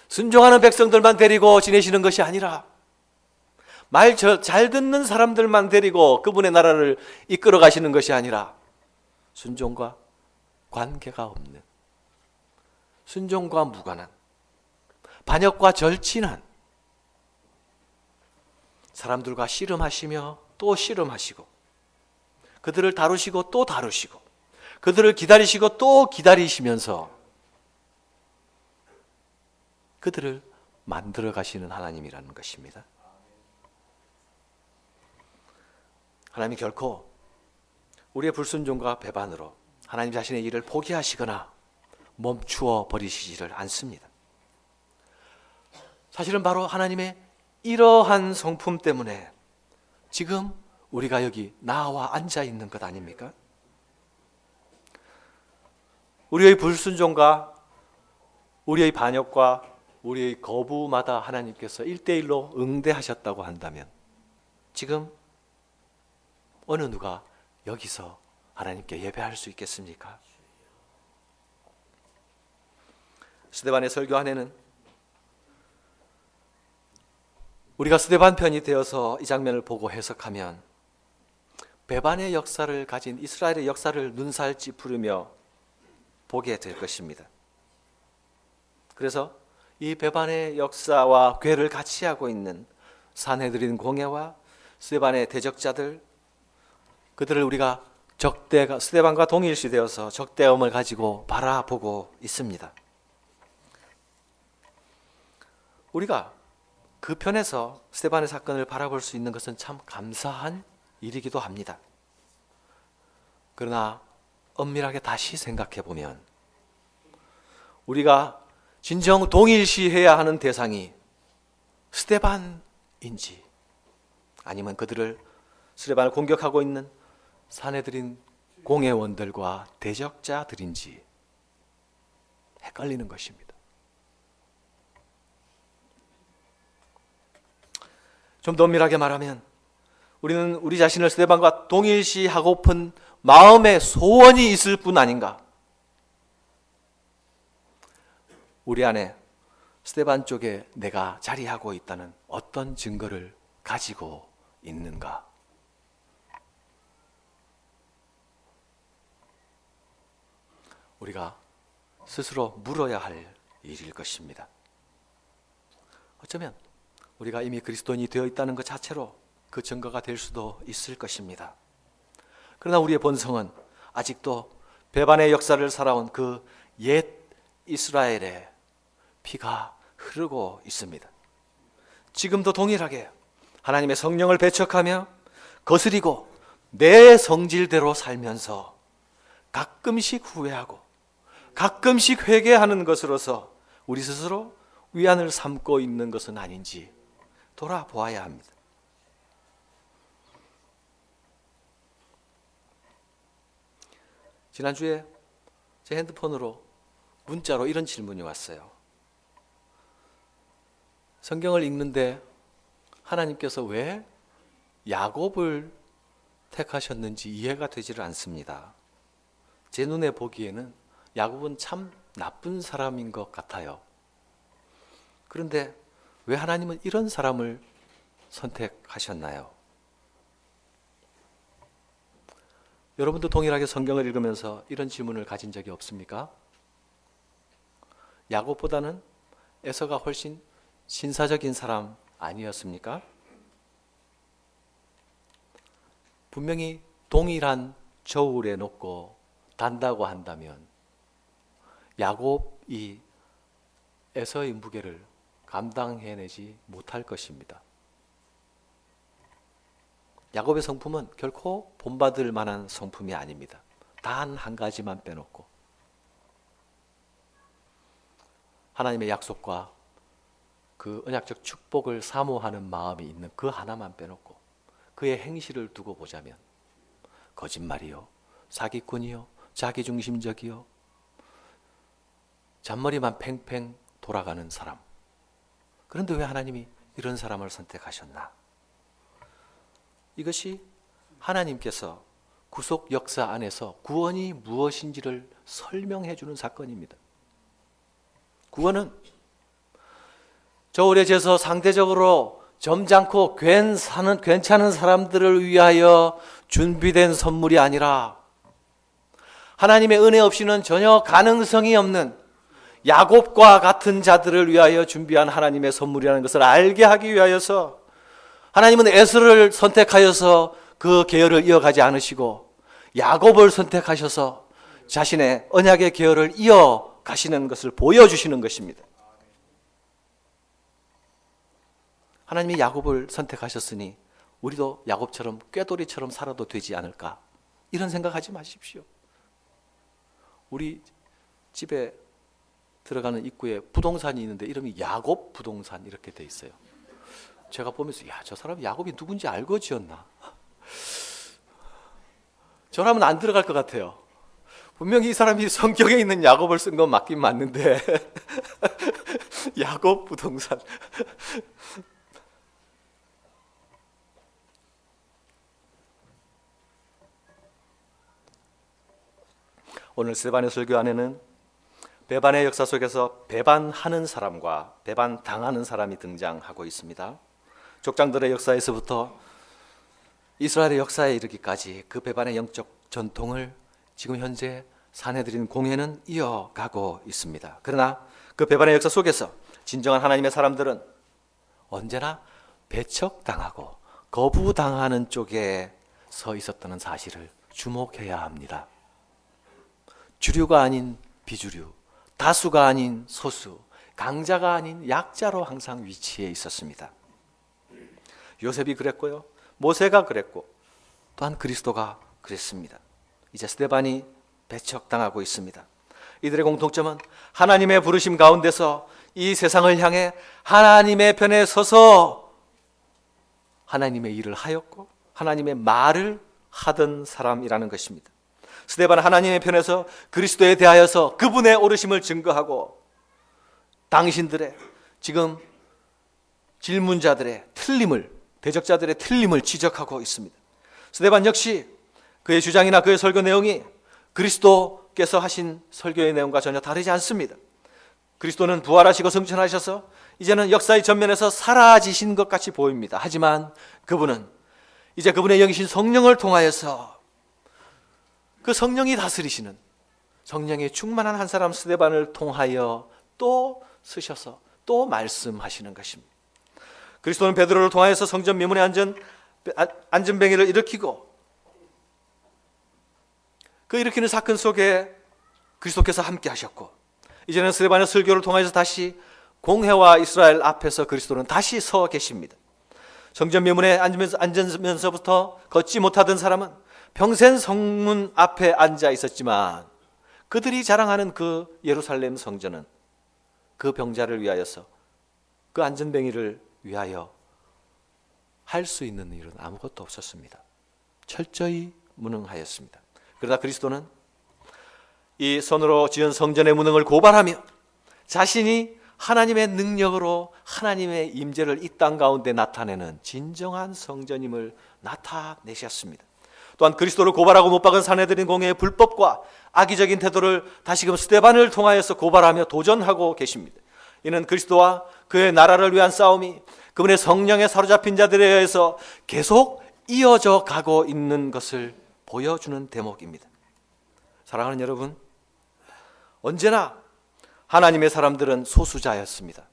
순종하는 백성들만 데리고 지내시는 것이 아니라 말 잘 듣는 사람들만 데리고 그분의 나라를 이끌어 가시는 것이 아니라 순종과 관계가 없는, 순종과 무관한, 반역과 절친한 사람들과 씨름하시며 또 씨름하시고, 그들을 다루시고 또 다루시고, 그들을 기다리시고 또 기다리시면서 그들을 만들어 가시는 하나님이라는 것입니다. 하나님이 결코 우리의 불순종과 배반으로 하나님 자신의 일을 포기하시거나 멈추어 버리시지를 않습니다. 사실은 바로 하나님의 이러한 성품 때문에 지금 우리가 여기 나와 앉아 있는 것 아닙니까? 우리의 불순종과 우리의 반역과 우리의 거부마다 하나님께서 1대1로 응대하셨다고 한다면 지금 어느 누가 여기서 하나님께 예배할 수 있겠습니까? 스데반의 설교 안에는 우리가 스데반 편이 되어서 이 장면을 보고 해석하면 배반의 역사를 가진 이스라엘의 역사를 눈살 찌푸리며 보게 될 것입니다. 그래서 이 배반의 역사와 궤를 같이 하고 있는 산헤드린 공회와 스데반의 대적자들, 그들을 우리가 스데반과 동일시되어서 적대음을 가지고 바라보고 있습니다. 우리가 그 편에서 스데반의 사건을 바라볼 수 있는 것은 참 감사한 일이기도 합니다. 그러나 엄밀하게 다시 생각해 보면 우리가 진정 동일시해야 하는 대상이 스데반인지 아니면 스데반을 공격하고 있는 산헤드린 공회원들과 대적자들인지 헷갈리는 것입니다. 좀 더 엄밀하게 말하면 우리는 우리 자신을 스데반과 동일시하고픈 마음의 소원이 있을 뿐 아닌가? 우리 안에 스데반 쪽에 내가 자리하고 있다는 어떤 증거를 가지고 있는가? 우리가 스스로 물어야 할 일일 것입니다. 어쩌면 우리가 이미 그리스도인이 되어 있다는 것 자체로 그 증거가 될 수도 있을 것입니다. 그러나 우리의 본성은 아직도 배반의 역사를 살아온 그 옛 이스라엘의 피가 흐르고 있습니다. 지금도 동일하게 하나님의 성령을 배척하며 거스리고 내 성질대로 살면서 가끔씩 후회하고 가끔씩 회개하는 것으로서 우리 스스로 위안을 삼고 있는 것은 아닌지 돌아보아야 합니다. 지난주에 제 핸드폰으로 문자로 이런 질문이 왔어요. 성경을 읽는데 하나님께서 왜 야곱을 택하셨는지 이해가 되지를 않습니다. 제 눈에 보기에는 야곱은 참 나쁜 사람인 것 같아요. 그런데 왜 하나님은 이런 사람을 선택하셨나요? 여러분도 동일하게 성경을 읽으면서 이런 질문을 가진 적이 없습니까? 야곱보다는 에서가 훨씬 신사적인 사람 아니었습니까? 분명히 동일한 저울에 놓고 단다고 한다면 야곱이 에서의 무게를 감당해내지 못할 것입니다. 야곱의 성품은 결코 본받을 만한 성품이 아닙니다. 단 한 가지만 빼놓고 하나님의 약속과 그 언약적 축복을 사모하는 마음이 있는 그 하나만 빼놓고 그의 행실을 두고 보자면 거짓말이요, 사기꾼이요, 자기중심적이요, 잔머리만 팽팽 돌아가는 사람. 그런데 왜 하나님이 이런 사람을 선택하셨나? 이것이 하나님께서 구속 역사 안에서 구원이 무엇인지를 설명해 주는 사건입니다. 구원은 저울에 재서 상대적으로 점잖고 괜찮은 사람들을 위하여 준비된 선물이 아니라 하나님의 은혜 없이는 전혀 가능성이 없는 야곱과 같은 자들을 위하여 준비한 하나님의 선물이라는 것을 알게 하기 위하여서 하나님은 에서를 선택하여서 그 계열을 이어가지 않으시고 야곱을 선택하셔서 자신의 언약의 계열을 이어가시는 것을 보여주시는 것입니다. 하나님이 야곱을 선택하셨으니 우리도 야곱처럼 꾀돌이처럼 살아도 되지 않을까? 이런 생각하지 마십시오. 우리 집에 들어가는 입구에 부동산이 있는데 이름이 야곱 부동산 이렇게 돼 있어요. 제가 보면서 저 사람이 야곱이 누군지 알고 지었나? 저라면 안 들어갈 것 같아요. 분명히 이 사람이 성경에 있는 야곱을 쓴 건 맞긴 맞는데 야곱 부동산. 오늘 스데반의 설교 안에는 배반의 역사 속에서 배반하는 사람과 배반당하는 사람이 등장하고 있습니다. 족장들의 역사에서부터 이스라엘의 역사에 이르기까지 그 배반의 영적 전통을 지금 현재 사내들인 공회는 이어가고 있습니다. 그러나 그 배반의 역사 속에서 진정한 하나님의 사람들은 언제나 배척당하고 거부당하는 쪽에 서 있었다는 사실을 주목해야 합니다. 주류가 아닌 비주류, 다수가 아닌 소수, 강자가 아닌 약자로 항상 위치해 있었습니다. 요셉이 그랬고요, 모세가 그랬고 또한 그리스도가 그랬습니다. 이제 스데반이 배척당하고 있습니다. 이들의 공통점은 하나님의 부르심 가운데서 이 세상을 향해 하나님의 편에 서서 하나님의 일을 하였고 하나님의 말을 하던 사람이라는 것입니다. 스데반은 하나님의 편에서 그리스도에 대하여서 그분의 오르심을 증거하고 당신들의 지금 질문자들의 틀림을 대적자들의 틀림을 지적하고 있습니다. 스데반 역시 그의 주장이나 그의 설교 내용이 그리스도께서 하신 설교의 내용과 전혀 다르지 않습니다. 그리스도는 부활하시고 승천하셔서 이제는 역사의 전면에서 사라지신 것 같이 보입니다. 하지만 그분은 이제 그분의 영이신 성령을 통하여서 그 성령이 다스리시는 성령의 충만한 한 사람 스데반을 통하여 또 쓰셔서 또 말씀하시는 것입니다. 그리스도는 베드로를 통하여서 성전 미문에 안전뱅이를 일으키고 그 일으키는 사건 속에 그리스도께서 함께 하셨고, 이제는 스데반의 설교를 통해서 다시 공회와 이스라엘 앞에서 그리스도는 다시 서 계십니다. 성전 미문에 앉으면서부터 걷지 못하던 사람은 평생 성문 앞에 앉아 있었지만 그들이 자랑하는 그 예루살렘 성전은 그 병자를 위하여서, 그 안전뱅이를 위하여 할 수 있는 일은 아무것도 없었습니다. 철저히 무능하였습니다. 그러나 그리스도는 이 손으로 지은 성전의 무능을 고발하며 자신이 하나님의 능력으로 하나님의 임재를 이 땅 가운데 나타내는 진정한 성전임을 나타내셨습니다. 또한 그리스도를 고발하고 못 박은 산헤드린 공회의 불법과 악의적인 태도를 다시금 스데반을 통하여서 고발하며 도전하고 계십니다. 이는 그리스도와 그의 나라를 위한 싸움이 그분의 성령에 사로잡힌 자들에 의해서 계속 이어져 가고 있는 것을 보여주는 대목입니다. 사랑하는 여러분, 언제나 하나님의 사람들은 소수자였습니다.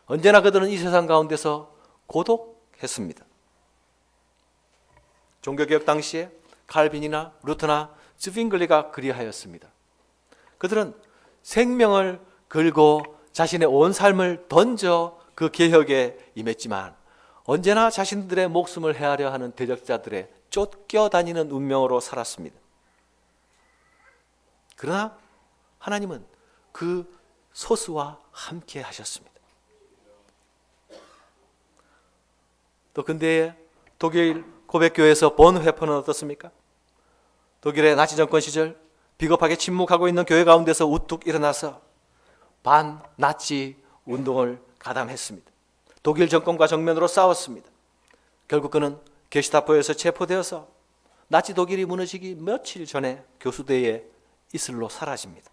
언제나 그들은 이 세상 가운데서 고독했습니다. 종교개혁 당시에 칼빈이나 루터나 즈빙글리가 그리하였습니다. 그들은 생명을 걸고 자신의 온 삶을 던져 그 개혁에 임했지만 언제나 자신들의 목숨을 헤아려 하는 대적자들의 쫓겨다니는 운명으로 살았습니다. 그러나 하나님은 그 소수와 함께 하셨습니다. 또 근대의 독일 고백교회에서 본회퍼는 어떻습니까? 독일의 나치 정권 시절 비겁하게 침묵하고 있는 교회 가운데서 우뚝 일어나서 반나치 운동을 가담했습니다. 독일 정권과 정면으로 싸웠습니다. 결국 그는 게슈타포에서 체포되어서 나치 독일이 무너지기 며칠 전에 교수대의 이슬로 사라집니다.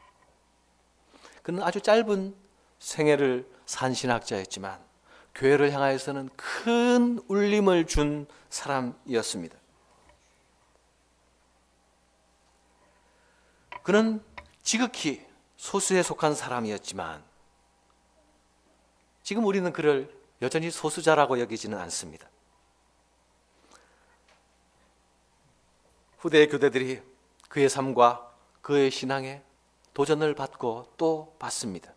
그는 아주 짧은 생애를 산 신학자였지만 교회를 향하여서는 큰 울림을 준 사람이었습니다. 그는 지극히 소수에 속한 사람이었지만 지금 우리는 그를 여전히 소수자라고 여기지는 않습니다. 후대의 교대들이 그의 삶과 그의 신앙에 도전을 받고 또 받습니다.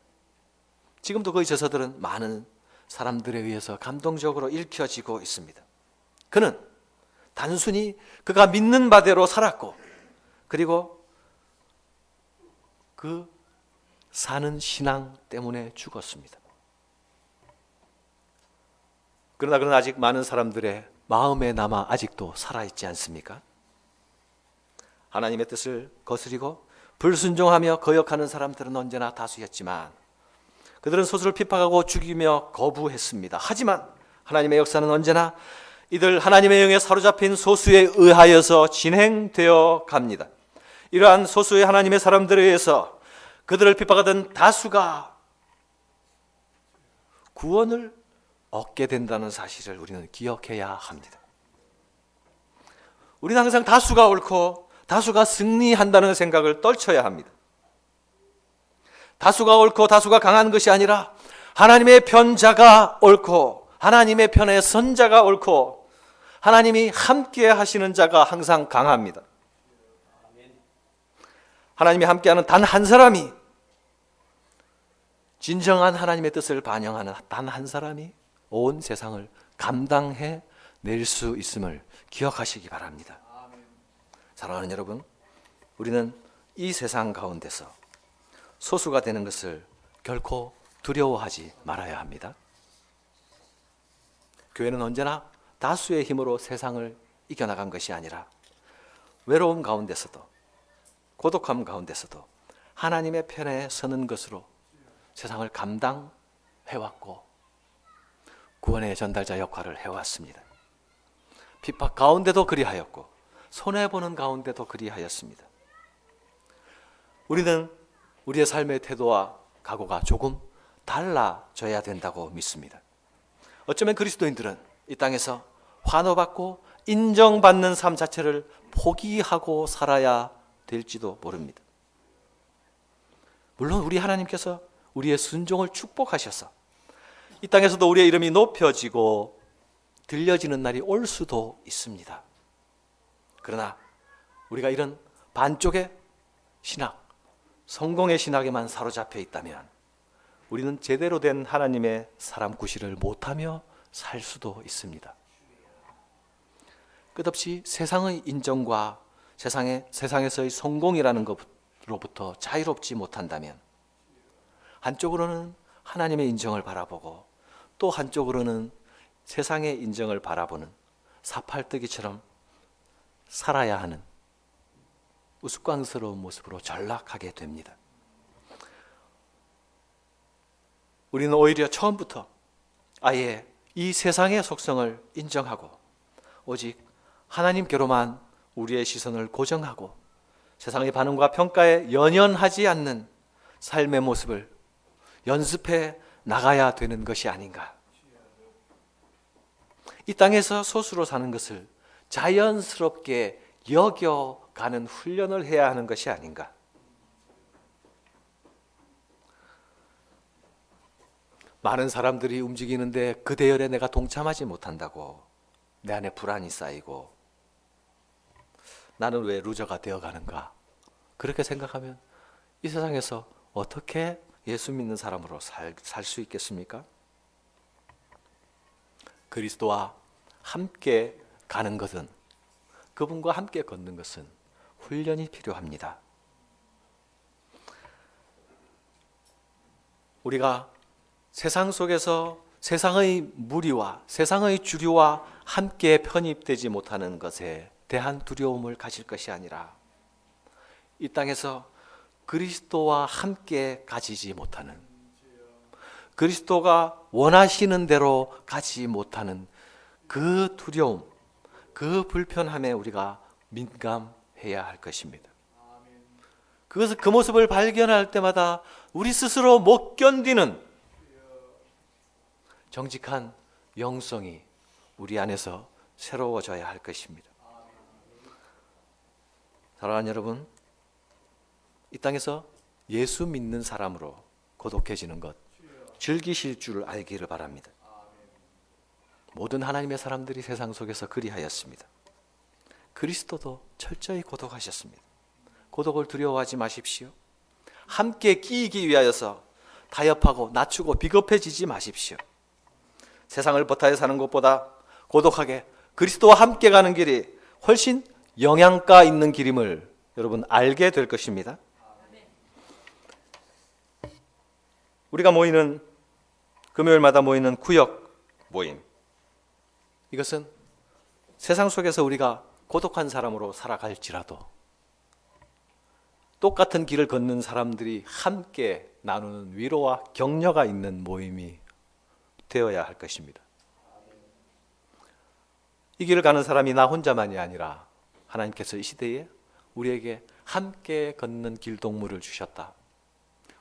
지금도 그의 저서들은 많은 사람들에 의해서 감동적으로 읽혀지고 있습니다. 그는 단순히 그가 믿는 바대로 살았고, 그리고 그 사는 신앙 때문에 죽었습니다. 그러나 그는 아직 많은 사람들의 마음에 남아 아직도 살아있지 않습니까? 하나님의 뜻을 거스리고 불순종하며 거역하는 사람들은 언제나 다수였지만 그들은 소수를 핍박하고 죽이며 거부했습니다. 하지만 하나님의 역사는 언제나 이들 하나님의 영에 사로잡힌 소수에 의하여서 진행되어 갑니다. 이러한 소수의 하나님의 사람들에 의해서 그들을 핍박하던 다수가 구원을 얻게 된다는 사실을 우리는 기억해야 합니다. 우리는 항상 다수가 옳고 다수가 승리한다는 생각을 떨쳐야 합니다. 다수가 옳고 다수가 강한 것이 아니라 하나님의 편자가 옳고 하나님의 편의 선자가 옳고 하나님이 함께 하시는 자가 항상 강합니다. 하나님이 함께하는 단 한 사람이, 진정한 하나님의 뜻을 반영하는 단 한 사람이 온 세상을 감당해 낼 수 있음을 기억하시기 바랍니다. 사랑하는 여러분, 우리는 이 세상 가운데서 소수가 되는 것을 결코 두려워하지 말아야 합니다. 교회는 언제나 다수의 힘으로 세상을 이겨나간 것이 아니라 외로움 가운데서도 고독함 가운데서도 하나님의 편에 서는 것으로 세상을 감당해왔고 구원의 전달자 역할을 해왔습니다. 핍박 가운데도 그리하였고 손해보는 가운데도 그리하였습니다. 우리는 우리의 삶의 태도와 각오가 조금 달라져야 된다고 믿습니다. 어쩌면 그리스도인들은 이 땅에서 환호받고 인정받는 삶 자체를 포기하고 살아야 될지도 모릅니다. 물론 우리 하나님께서 우리의 순종을 축복하셔서 이 땅에서도 우리의 이름이 높여지고 들려지는 날이 올 수도 있습니다. 그러나 우리가 이런 반쪽의 신학, 성공의 신학에만 사로잡혀 있다면 우리는 제대로 된 하나님의 사람 구실을 못하며 살 수도 있습니다. 끝없이 세상의 인정과 세상에서의 성공이라는 것으로부터 자유롭지 못한다면 한쪽으로는 하나님의 인정을 바라보고 또 한쪽으로는 세상의 인정을 바라보는 사팔뜨기처럼 살아야 하는 우스꽝스러운 모습으로 전락하게 됩니다. 우리는 오히려 처음부터 아예 이 세상의 속성을 인정하고 오직 하나님께로만 우리의 시선을 고정하고 세상의 반응과 평가에 연연하지 않는 삶의 모습을 연습해 나가야 되는 것이 아닌가. 이 땅에서 소수로 사는 것을 자연스럽게 여겨가는 훈련을 해야 하는 것이 아닌가. 많은 사람들이 움직이는데 그 대열에 내가 동참하지 못한다고 내 안에 불안이 쌓이고 나는 왜 루저가 되어가는가. 그렇게 생각하면 이 세상에서 어떻게 예수 믿는 사람으로 살 수 있겠습니까? 그리스도와 함께 가는 것은, 그분과 함께 걷는 것은 훈련이 필요합니다. 우리가 세상 속에서 세상의 무리와 세상의 주류와 함께 편입되지 못하는 것에 대한 두려움을 가질 것이 아니라 이 땅에서 그리스도와 함께 가지지 못하는, 그리스도가 원하시는 대로 가지 못하는 그 두려움, 그 불편함에 우리가 민감해야 할 것입니다. 그 모습을 발견할 때마다 우리 스스로 못 견디는 정직한 영성이 우리 안에서 새로워져야 할 것입니다. 사랑하는 여러분, 이 땅에서 예수 믿는 사람으로 고독해지는 것 즐기실 줄 알기를 바랍니다. 모든 하나님의 사람들이 세상 속에서 그리하였습니다. 그리스도도 철저히 고독하셨습니다. 고독을 두려워하지 마십시오. 함께 끼이기 위하여서 타협하고 낮추고 비겁해지지 마십시오. 세상을 버타여 사는 것보다 고독하게 그리스도와 함께 가는 길이 훨씬 영양가 있는 길임을 여러분 알게 될 것입니다. 우리가 모이는 금요일마다 모이는 구역 모임, 이것은 세상 속에서 우리가 고독한 사람으로 살아갈지라도 똑같은 길을 걷는 사람들이 함께 나누는 위로와 격려가 있는 모임이 되어야 할 것입니다. 이 길을 가는 사람이 나 혼자만이 아니라 하나님께서 이 시대에 우리에게 함께 걷는 길동무를 주셨다.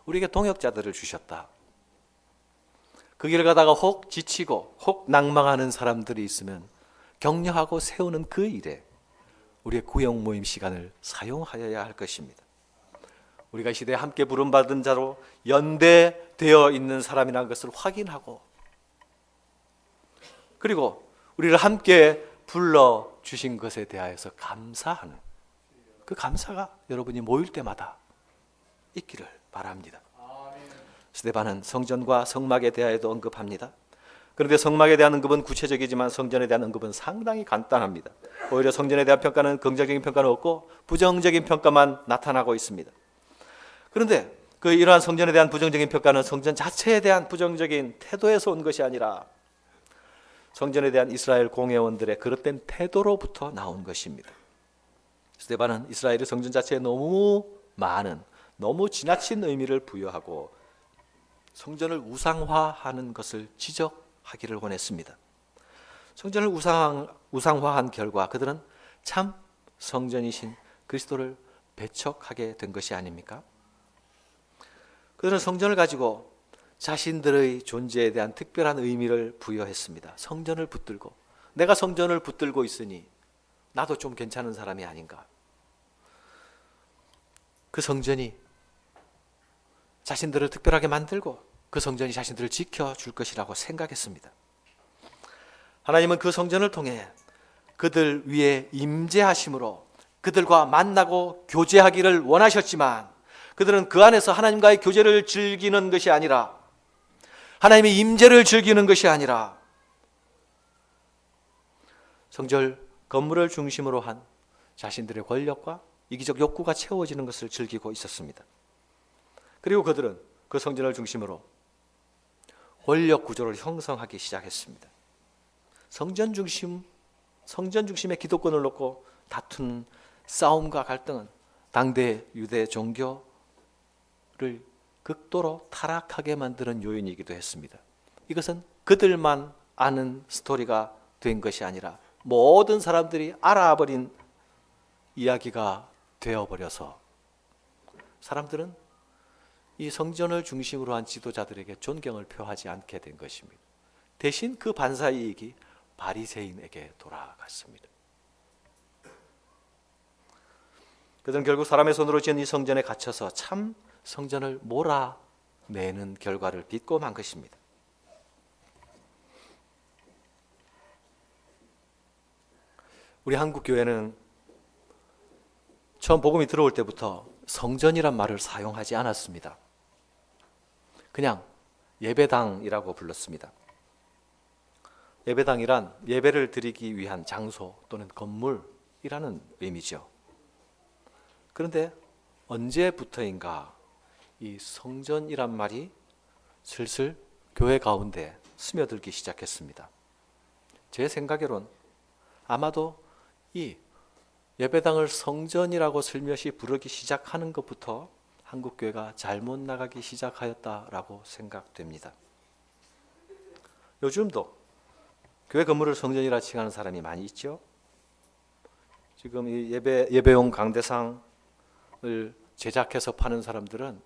우리에게 동역자들을 주셨다. 그 길을 가다가 혹 지치고 혹 낭망하는 사람들이 있으면 격려하고 세우는 그 일에 우리의 구역 모임 시간을 사용하여야 할 것입니다. 우리가 이 시대에 함께 부름받은 자로 연대되어 있는 사람이라는 것을 확인하고, 그리고 우리를 함께 불러주신 것에 대하여서 감사하는 그 감사가 여러분이 모일 때마다 있기를 바랍니다. 스데반은 성전과 성막에 대하여도 언급합니다. 그런데 성막에 대한 언급은 구체적이지만 성전에 대한 언급은 상당히 간단합니다. 오히려 성전에 대한 평가는 긍정적인 평가는 없고 부정적인 평가만 나타나고 있습니다. 그런데 이러한 성전에 대한 부정적인 평가는 성전 자체에 대한 부정적인 태도에서 온 것이 아니라 성전에 대한 이스라엘 공회원들의 그릇된 태도로부터 나온 것입니다. 스데반은 이스라엘의 성전 자체에 너무 많은, 너무 지나친 의미를 부여하고 성전을 우상화하는 것을 지적하기를 원했습니다. 성전을 우상화한 결과 그들은 참 성전이신 그리스도를 배척하게 된 것이 아닙니까? 그들은 성전을 가지고 자신들의 존재에 대한 특별한 의미를 부여했습니다. 성전을 붙들고, 내가 성전을 붙들고 있으니 나도 좀 괜찮은 사람이 아닌가. 그 성전이 자신들을 특별하게 만들고 그 성전이 자신들을 지켜줄 것이라고 생각했습니다. 하나님은 그 성전을 통해 그들 위에 임재하심으로 그들과 만나고 교제하기를 원하셨지만 그들은 그 안에서 하나님과의 교제를 즐기는 것이 아니라, 하나님의 임재를 즐기는 것이 아니라 성전 건물을 중심으로 한 자신들의 권력과 이기적 욕구가 채워지는 것을 즐기고 있었습니다. 그리고 그들은 그 성전을 중심으로 권력 구조를 형성하기 시작했습니다. 성전 중심의 기득권을 놓고 다투는 싸움과 갈등은 당대 유대 종교를 극도로 타락하게 만드는 요인이기도 했습니다. 이것은 그들만 아는 스토리가 된 것이 아니라 모든 사람들이 알아버린 이야기가 되어버려서 사람들은 이 성전을 중심으로 한 지도자들에게 존경을 표하지 않게 된 것입니다. 대신 그 반사이익이 바리새인에게 돌아갔습니다. 그들은 결국 사람의 손으로 지은 이 성전에 갇혀서 참 성전을 몰아내는 결과를 빚고 만 것입니다. 우리 한국 교회는 처음 복음이 들어올 때부터 성전이란 말을 사용하지 않았습니다. 그냥 예배당이라고 불렀습니다. 예배당이란 예배를 드리기 위한 장소 또는 건물이라는 의미죠. 그런데 언제부터인가 이 성전이란 말이 슬슬 교회 가운데 스며들기 시작했습니다. 제 생각으론 아마도 이 예배당을 성전이라고 슬며시 부르기 시작하는 것부터 한국교회가 잘못 나가기 시작하였다라고 생각됩니다. 요즘도 교회 건물을 성전이라 칭하는 사람이 많이 있죠. 지금 이 예배용 강대상을 제작해서 파는 사람들은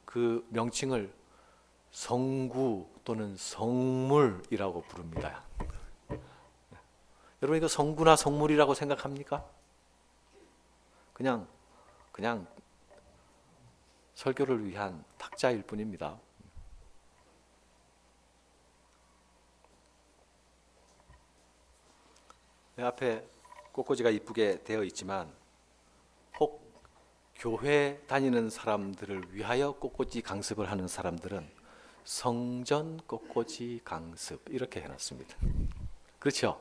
그 명칭을 성구 또는 성물이라고 부릅니다. 여러분 이거 성구나 성물이라고 생각합니까? 그냥 설교를 위한 탁자일 뿐입니다. 내 앞에 꽃꽂이가 이쁘게 되어 있지만 혹 교회 다니는 사람들을 위하여 꽃꽂이 강습을 하는 사람들은 성전 꽃꽂이 강습 이렇게 해놨습니다. 그렇죠?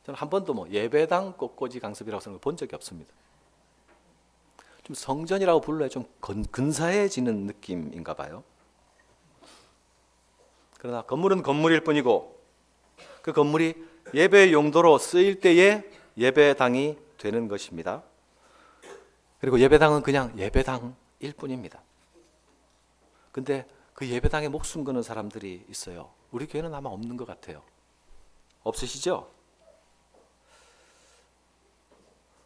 저는 한 번도 예배당 꽃꽂이 강습이라고 쓰는 걸 본 적이 없습니다. 좀 성전이라고 불러야 좀 근사해지는 느낌인가 봐요. 그러나 건물은 건물일 뿐이고 그 건물이 예배 용도로 쓰일 때에 예배당이 되는 것입니다. 그리고 예배당은 그냥 예배당일 뿐입니다. 근데 그 예배당에 목숨 거는 사람들이 있어요. 우리 교회는 아마 없는 것 같아요. 없으시죠?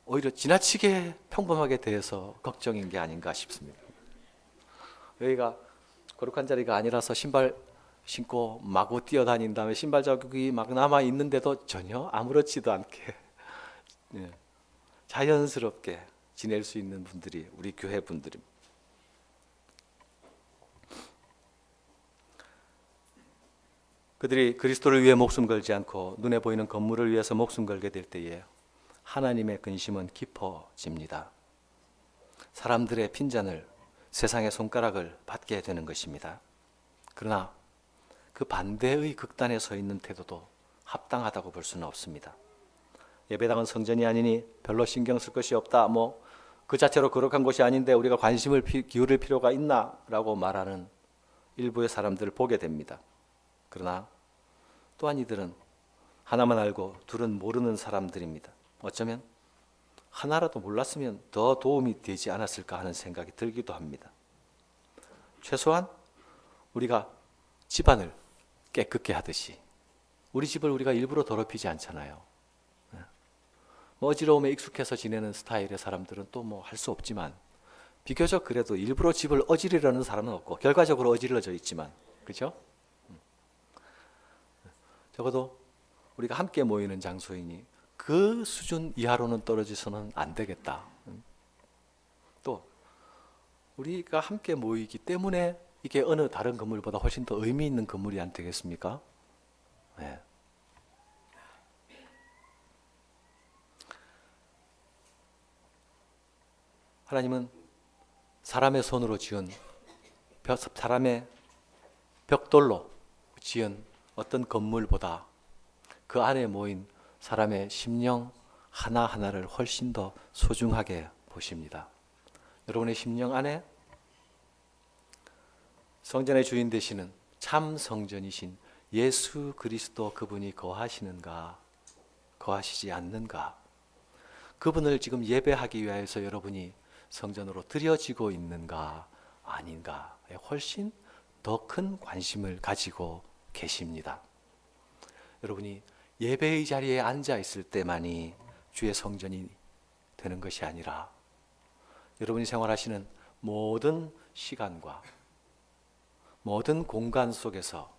오히려 지나치게 평범하게 대해서 걱정인 게 아닌가 싶습니다. 여기가 거룩한 자리가 아니라서 신발 신고 마구 뛰어다닌 다음에 신발 자국이 막 남아 있는데도 전혀 아무렇지도 않게 자연스럽게 지낼 수 있는 분들이 우리 교회 분들입니다. 그들이 그리스도를 위해 목숨 걸지 않고 눈에 보이는 건물을 위해서 목숨 걸게 될 때에 하나님의 근심은 깊어집니다. 사람들의 핀잔을, 세상의 손가락을 받게 되는 것입니다. 그러나 그 반대의 극단에 서 있는 태도도 합당하다고 볼 수는 없습니다. 예배당은 성전이 아니니 별로 신경 쓸 것이 없다. 그 자체로 거룩한 곳이 아닌데 우리가 관심을 기울일 필요가 있나? 라고 말하는 일부의 사람들을 보게 됩니다. 그러나 또한 이들은 하나만 알고 둘은 모르는 사람들입니다. 어쩌면 하나라도 몰랐으면 더 도움이 되지 않았을까 하는 생각이 들기도 합니다. 최소한 우리가 집안을 깨끗게 하듯이 우리 집을 우리가 일부러 더럽히지 않잖아요. 뭐 어지러움에 익숙해서 지내는 스타일의 사람들은 또 뭐 할 수 없지만, 비교적 그래도 일부러 집을 어지르려는 사람은 없고 결과적으로 어지러져 있지만, 그렇죠? 적어도 우리가 함께 모이는 장소이니 그 수준 이하로는 떨어져서는 안 되겠다. 또 우리가 함께 모이기 때문에 이게 어느 다른 건물보다 훨씬 더 의미 있는 건물이 안 되겠습니까? 네. 하나님은 사람의 손으로 지은 사람의 벽돌로 지은 어떤 건물보다 그 안에 모인 사람의 심령 하나하나를 훨씬 더 소중하게 보십니다. 여러분의 심령 안에 성전의 주인 되시는 참 성전이신 예수 그리스도 그분이 거하시는가, 거하시지 않는가? 그분을 지금 예배하기 위해서 여러분이 성전으로 들여지고 있는가 아닌가에 훨씬 더 큰 관심을 가지고 계십니다. 여러분이 예배의 자리에 앉아 있을 때만이 주의 성전이 되는 것이 아니라 여러분이 생활하시는 모든 시간과 모든 공간 속에서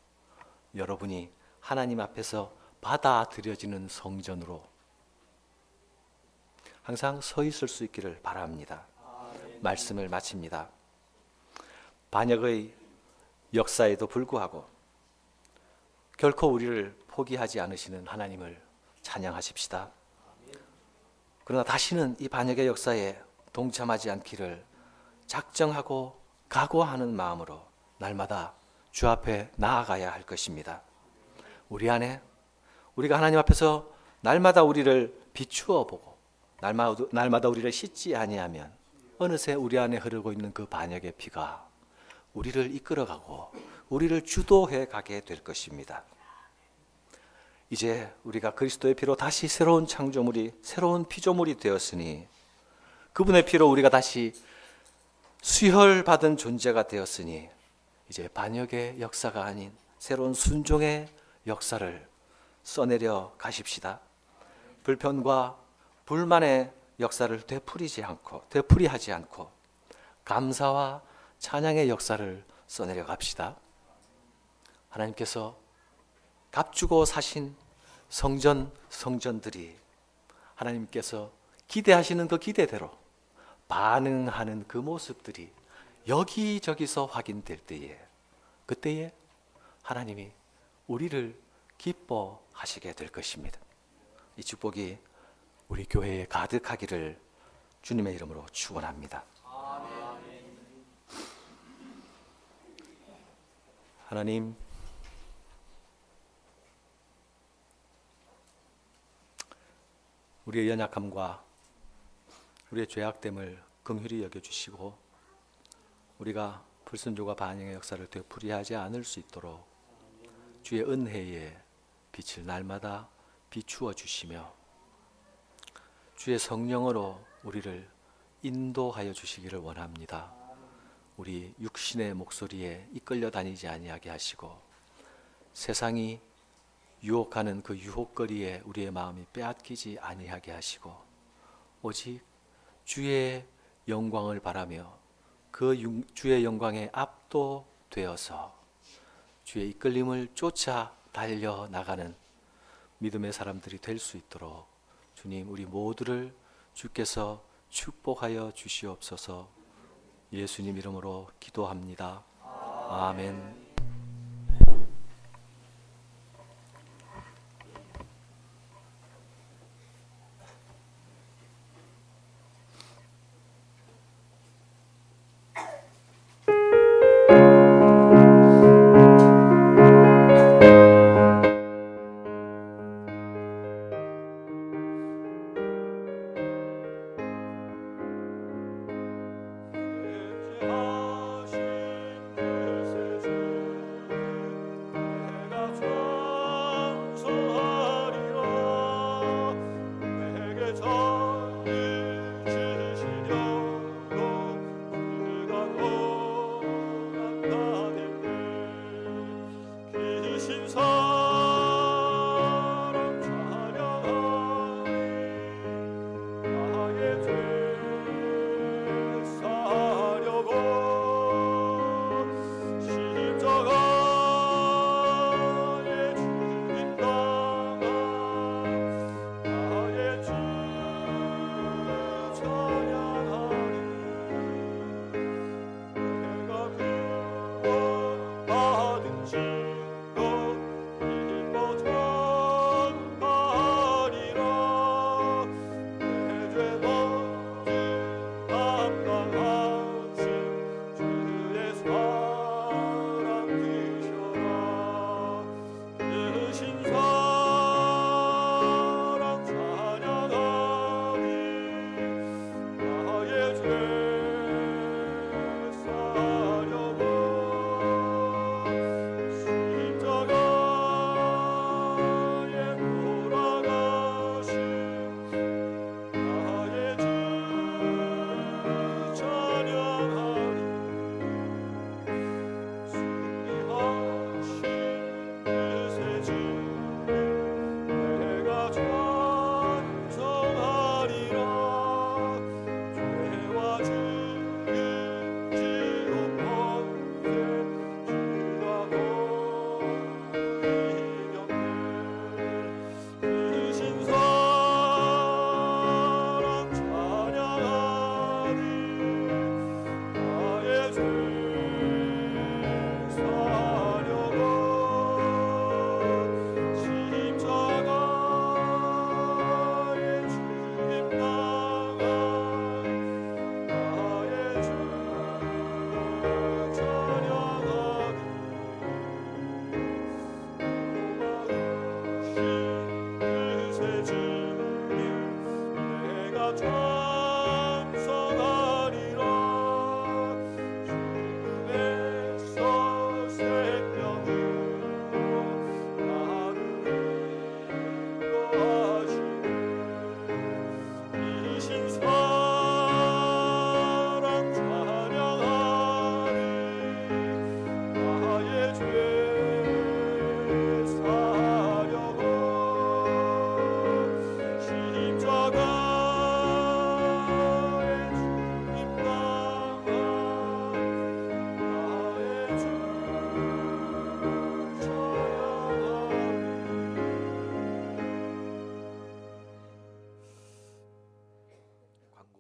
여러분이 하나님 앞에서 받아들여지는 성전으로 항상 서 있을 수 있기를 바랍니다. 말씀을 마칩니다. 반역의 역사에도 불구하고 결코 우리를 포기하지 않으시는 하나님을 찬양하십시다. 그러나 다시는 이 반역의 역사에 동참하지 않기를 작정하고 각오하는 마음으로 날마다 주 앞에 나아가야 할 것입니다. 우리 안에 우리가 하나님 앞에서 날마다 우리를 비추어 보고 날마다 우리를 씻지 아니하면 어느새 우리 안에 흐르고 있는 그 반역의 피가 우리를 이끌어가고 우리를 주도해 가게 될 것입니다. 이제 우리가 그리스도의 피로 다시 새로운 창조물이, 새로운 피조물이 되었으니 그분의 피로 우리가 다시 수혈받은 존재가 되었으니 이제 반역의 역사가 아닌 새로운 순종의 역사를 써내려 가십시다. 불편과 불만의 역사를 되풀이하지 않고 감사와 찬양의 역사를 써내려 갑시다. 하나님께서 값주고 사신 성전들이 하나님께서 기대하시는 그 기대대로 반응하는 그 모습들이 여기저기서 확인될 때에, 그때에 하나님이 우리를 기뻐하시게 될 것입니다. 이 축복이 우리 교회에 가득하기를 주님의 이름으로 축원합니다. 하나님, 우리의 연약함과 우리의 죄악됨을 긍휼히 여겨주시고 우리가 불순종과 반역의 역사를 되풀이하지 않을 수 있도록 주의 은혜의 빛을 날마다 비추어 주시며 주의 성령으로 우리를 인도하여 주시기를 원합니다. 우리 육신의 목소리에 이끌려 다니지 아니하게 하시고 세상이 유혹하는 그 유혹거리에 우리의 마음이 빼앗기지 아니하게 하시고 오직 주의 영광을 바라며 그 주의 영광에 압도되어서 주의 이끌림을 쫓아 달려나가는 믿음의 사람들이 될 수 있도록 주님, 우리 모두를 주께서 축복하여 주시옵소서. 예수님 이름으로 기도합니다. 아멘. 하신 그 세상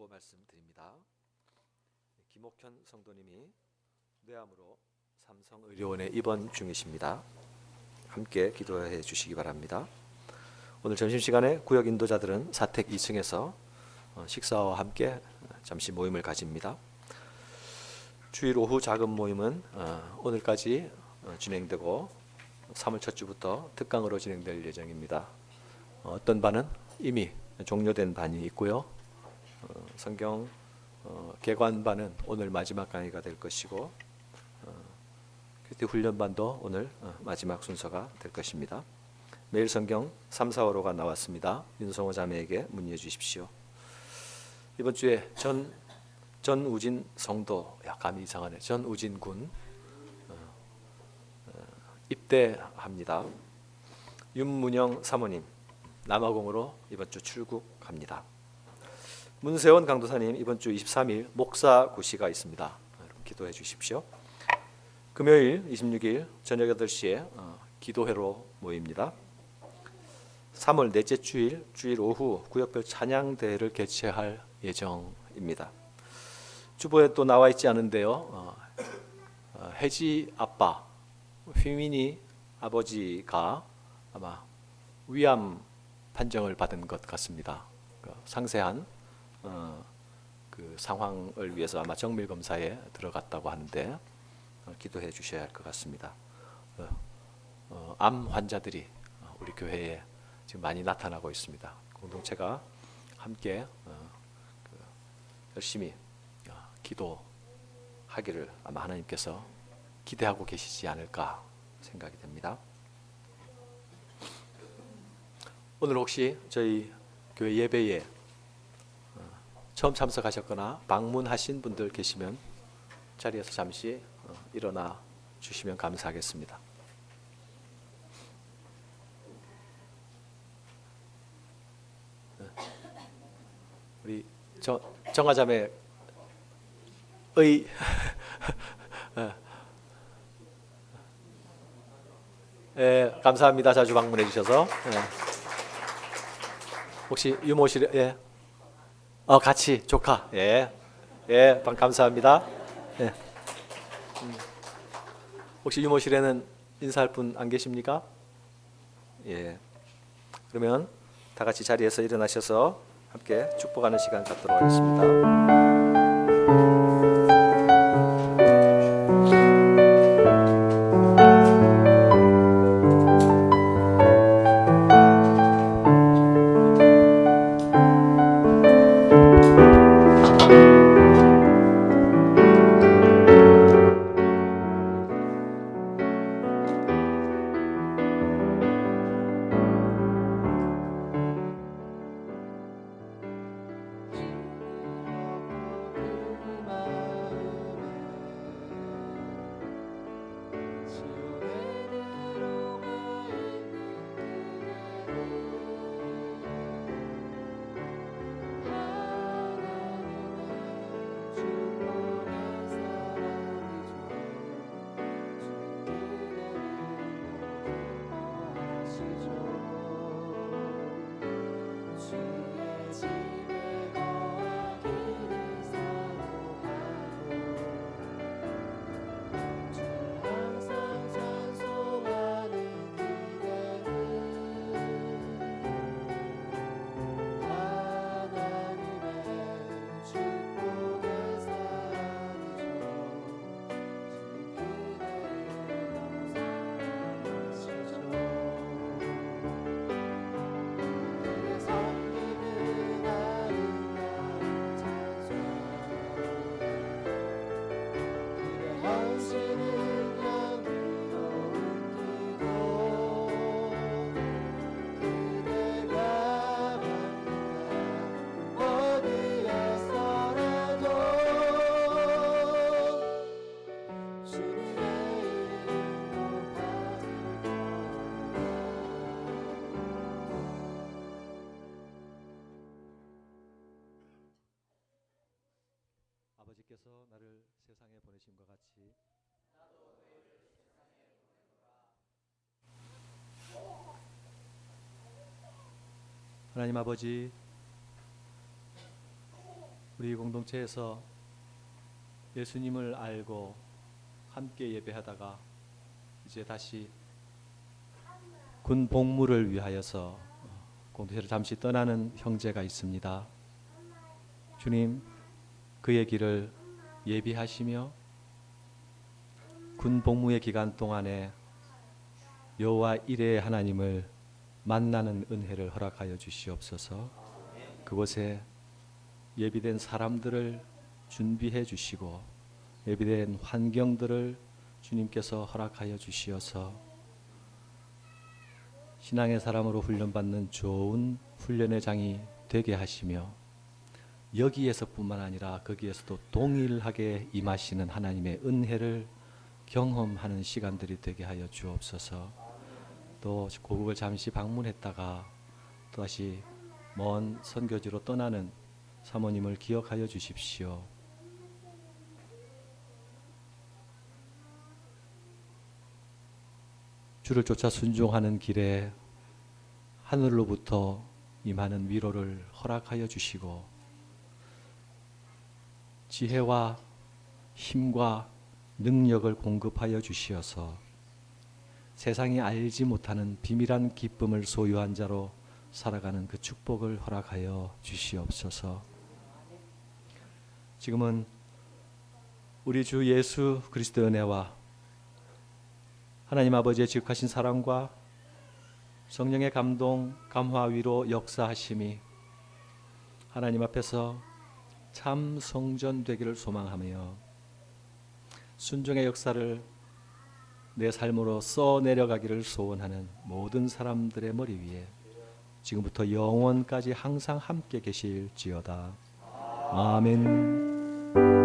기도 말씀드립니다. 김옥현 성도님이 뇌암으로 삼성의료원에 입원 중이십니다. 함께 기도해 주시기 바랍니다. 오늘 점심시간에 구역 인도자들은 사택 2층에서 식사와 함께 잠시 모임을 가집니다. 주일 오후 작은 모임은 오늘까지 진행되고 3월 첫 주부터 특강으로 진행될 예정입니다. 어떤 반은 이미 종료된 반이 있고요. 성경 개관반은 오늘 마지막 강의가 될 것이고 큐티 훈련반도 오늘 마지막 순서가 될 것입니다. 매일 성경 3, 4, 5로가 나왔습니다. 윤성호 자매에게 문의해 주십시오. 이번 주에 전우진 성도, 약간 이상하네. 전우진 군 입대합니다. 윤문영 사모님 남아공으로 이번 주 출국합니다. 문세원 강도사님 이번 주 23일 목사 구시가 있습니다. 여러분 기도해 주십시오. 금요일 26일 저녁 8시에 기도회로 모입니다. 3월 넷째 주일 오후 구역별 찬양대회를 개최할 예정입니다. 주보에 또 나와 있지 않은데요. 혜지 아빠, 휘민이 아버지가 아마 위암 판정을 받은 것 같습니다. 상세한 그 상황을 위해서 아마 정밀 검사에 들어갔다고 하는데 기도해 주셔야 할 것 같습니다. 암 환자들이 우리 교회에 지금 많이 나타나고 있습니다. 공동체가 함께 열심히 기도하기를 아마 하나님께서 기대하고 계시지 않을까 생각이 됩니다. 오늘 혹시 저희 교회 예배에 처음 참석하셨거나 방문하신 분들 계시면 자리에서 잠시 일어나 주시면 감사하겠습니다. 우리 정화자매 감사합니다. 자주 방문해 주셔서. 혹시 유모실에 같이 조카 감사합니다. 혹시 유모실에는 인사할 분 안 계십니까? 그러면 다 같이 자리에서 일어나셔서 함께 축복하는 시간 갖도록 하겠습니다. 아버지께서 나를 세상에 보내심과 같이 하나님 아버지, 우리 공동체에서 예수님을 알고 함께 예배하다가 이제 다시 군 복무를 위하여서 공동체를 잠시 떠나는 형제가 있습니다. 주님, 그의 길을 예비하시며 군 복무의 기간 동안에 여호와 이레의 하나님을 만나는 은혜를 허락하여 주시옵소서. 그곳에 예비된 사람들을 준비해 주시고 예비된 환경들을 주님께서 허락하여 주시어서 신앙의 사람으로 훈련받는 좋은 훈련의 장이 되게 하시며 여기에서뿐만 아니라 거기에서도 동일하게 임하시는 하나님의 은혜를 경험하는 시간들이 되게 하여 주옵소서. 또 고국을 잠시 방문했다가 또다시 먼 선교지로 떠나는 사모님을 기억하여 주십시오. 주를 쫓아 순종하는 길에 하늘로부터 임하는 위로를 허락하여 주시고 지혜와 힘과 능력을 공급하여 주시어서 세상이 알지 못하는 비밀한 기쁨을 소유한 자로 살아가는 그 축복을 허락하여 주시옵소서. 지금은 우리 주 예수 그리스도의 은혜와 하나님 아버지의 지극하신 사랑과 성령의 감동, 감화, 위로, 역사하심이 하나님 앞에서 참 성전 되기를 소망하며 순종의 역사를 내 삶으로 써내려가기를 소원하는 모든 사람들의 머리 위에 지금부터 영원까지 항상 함께 계실지어다. 아멘.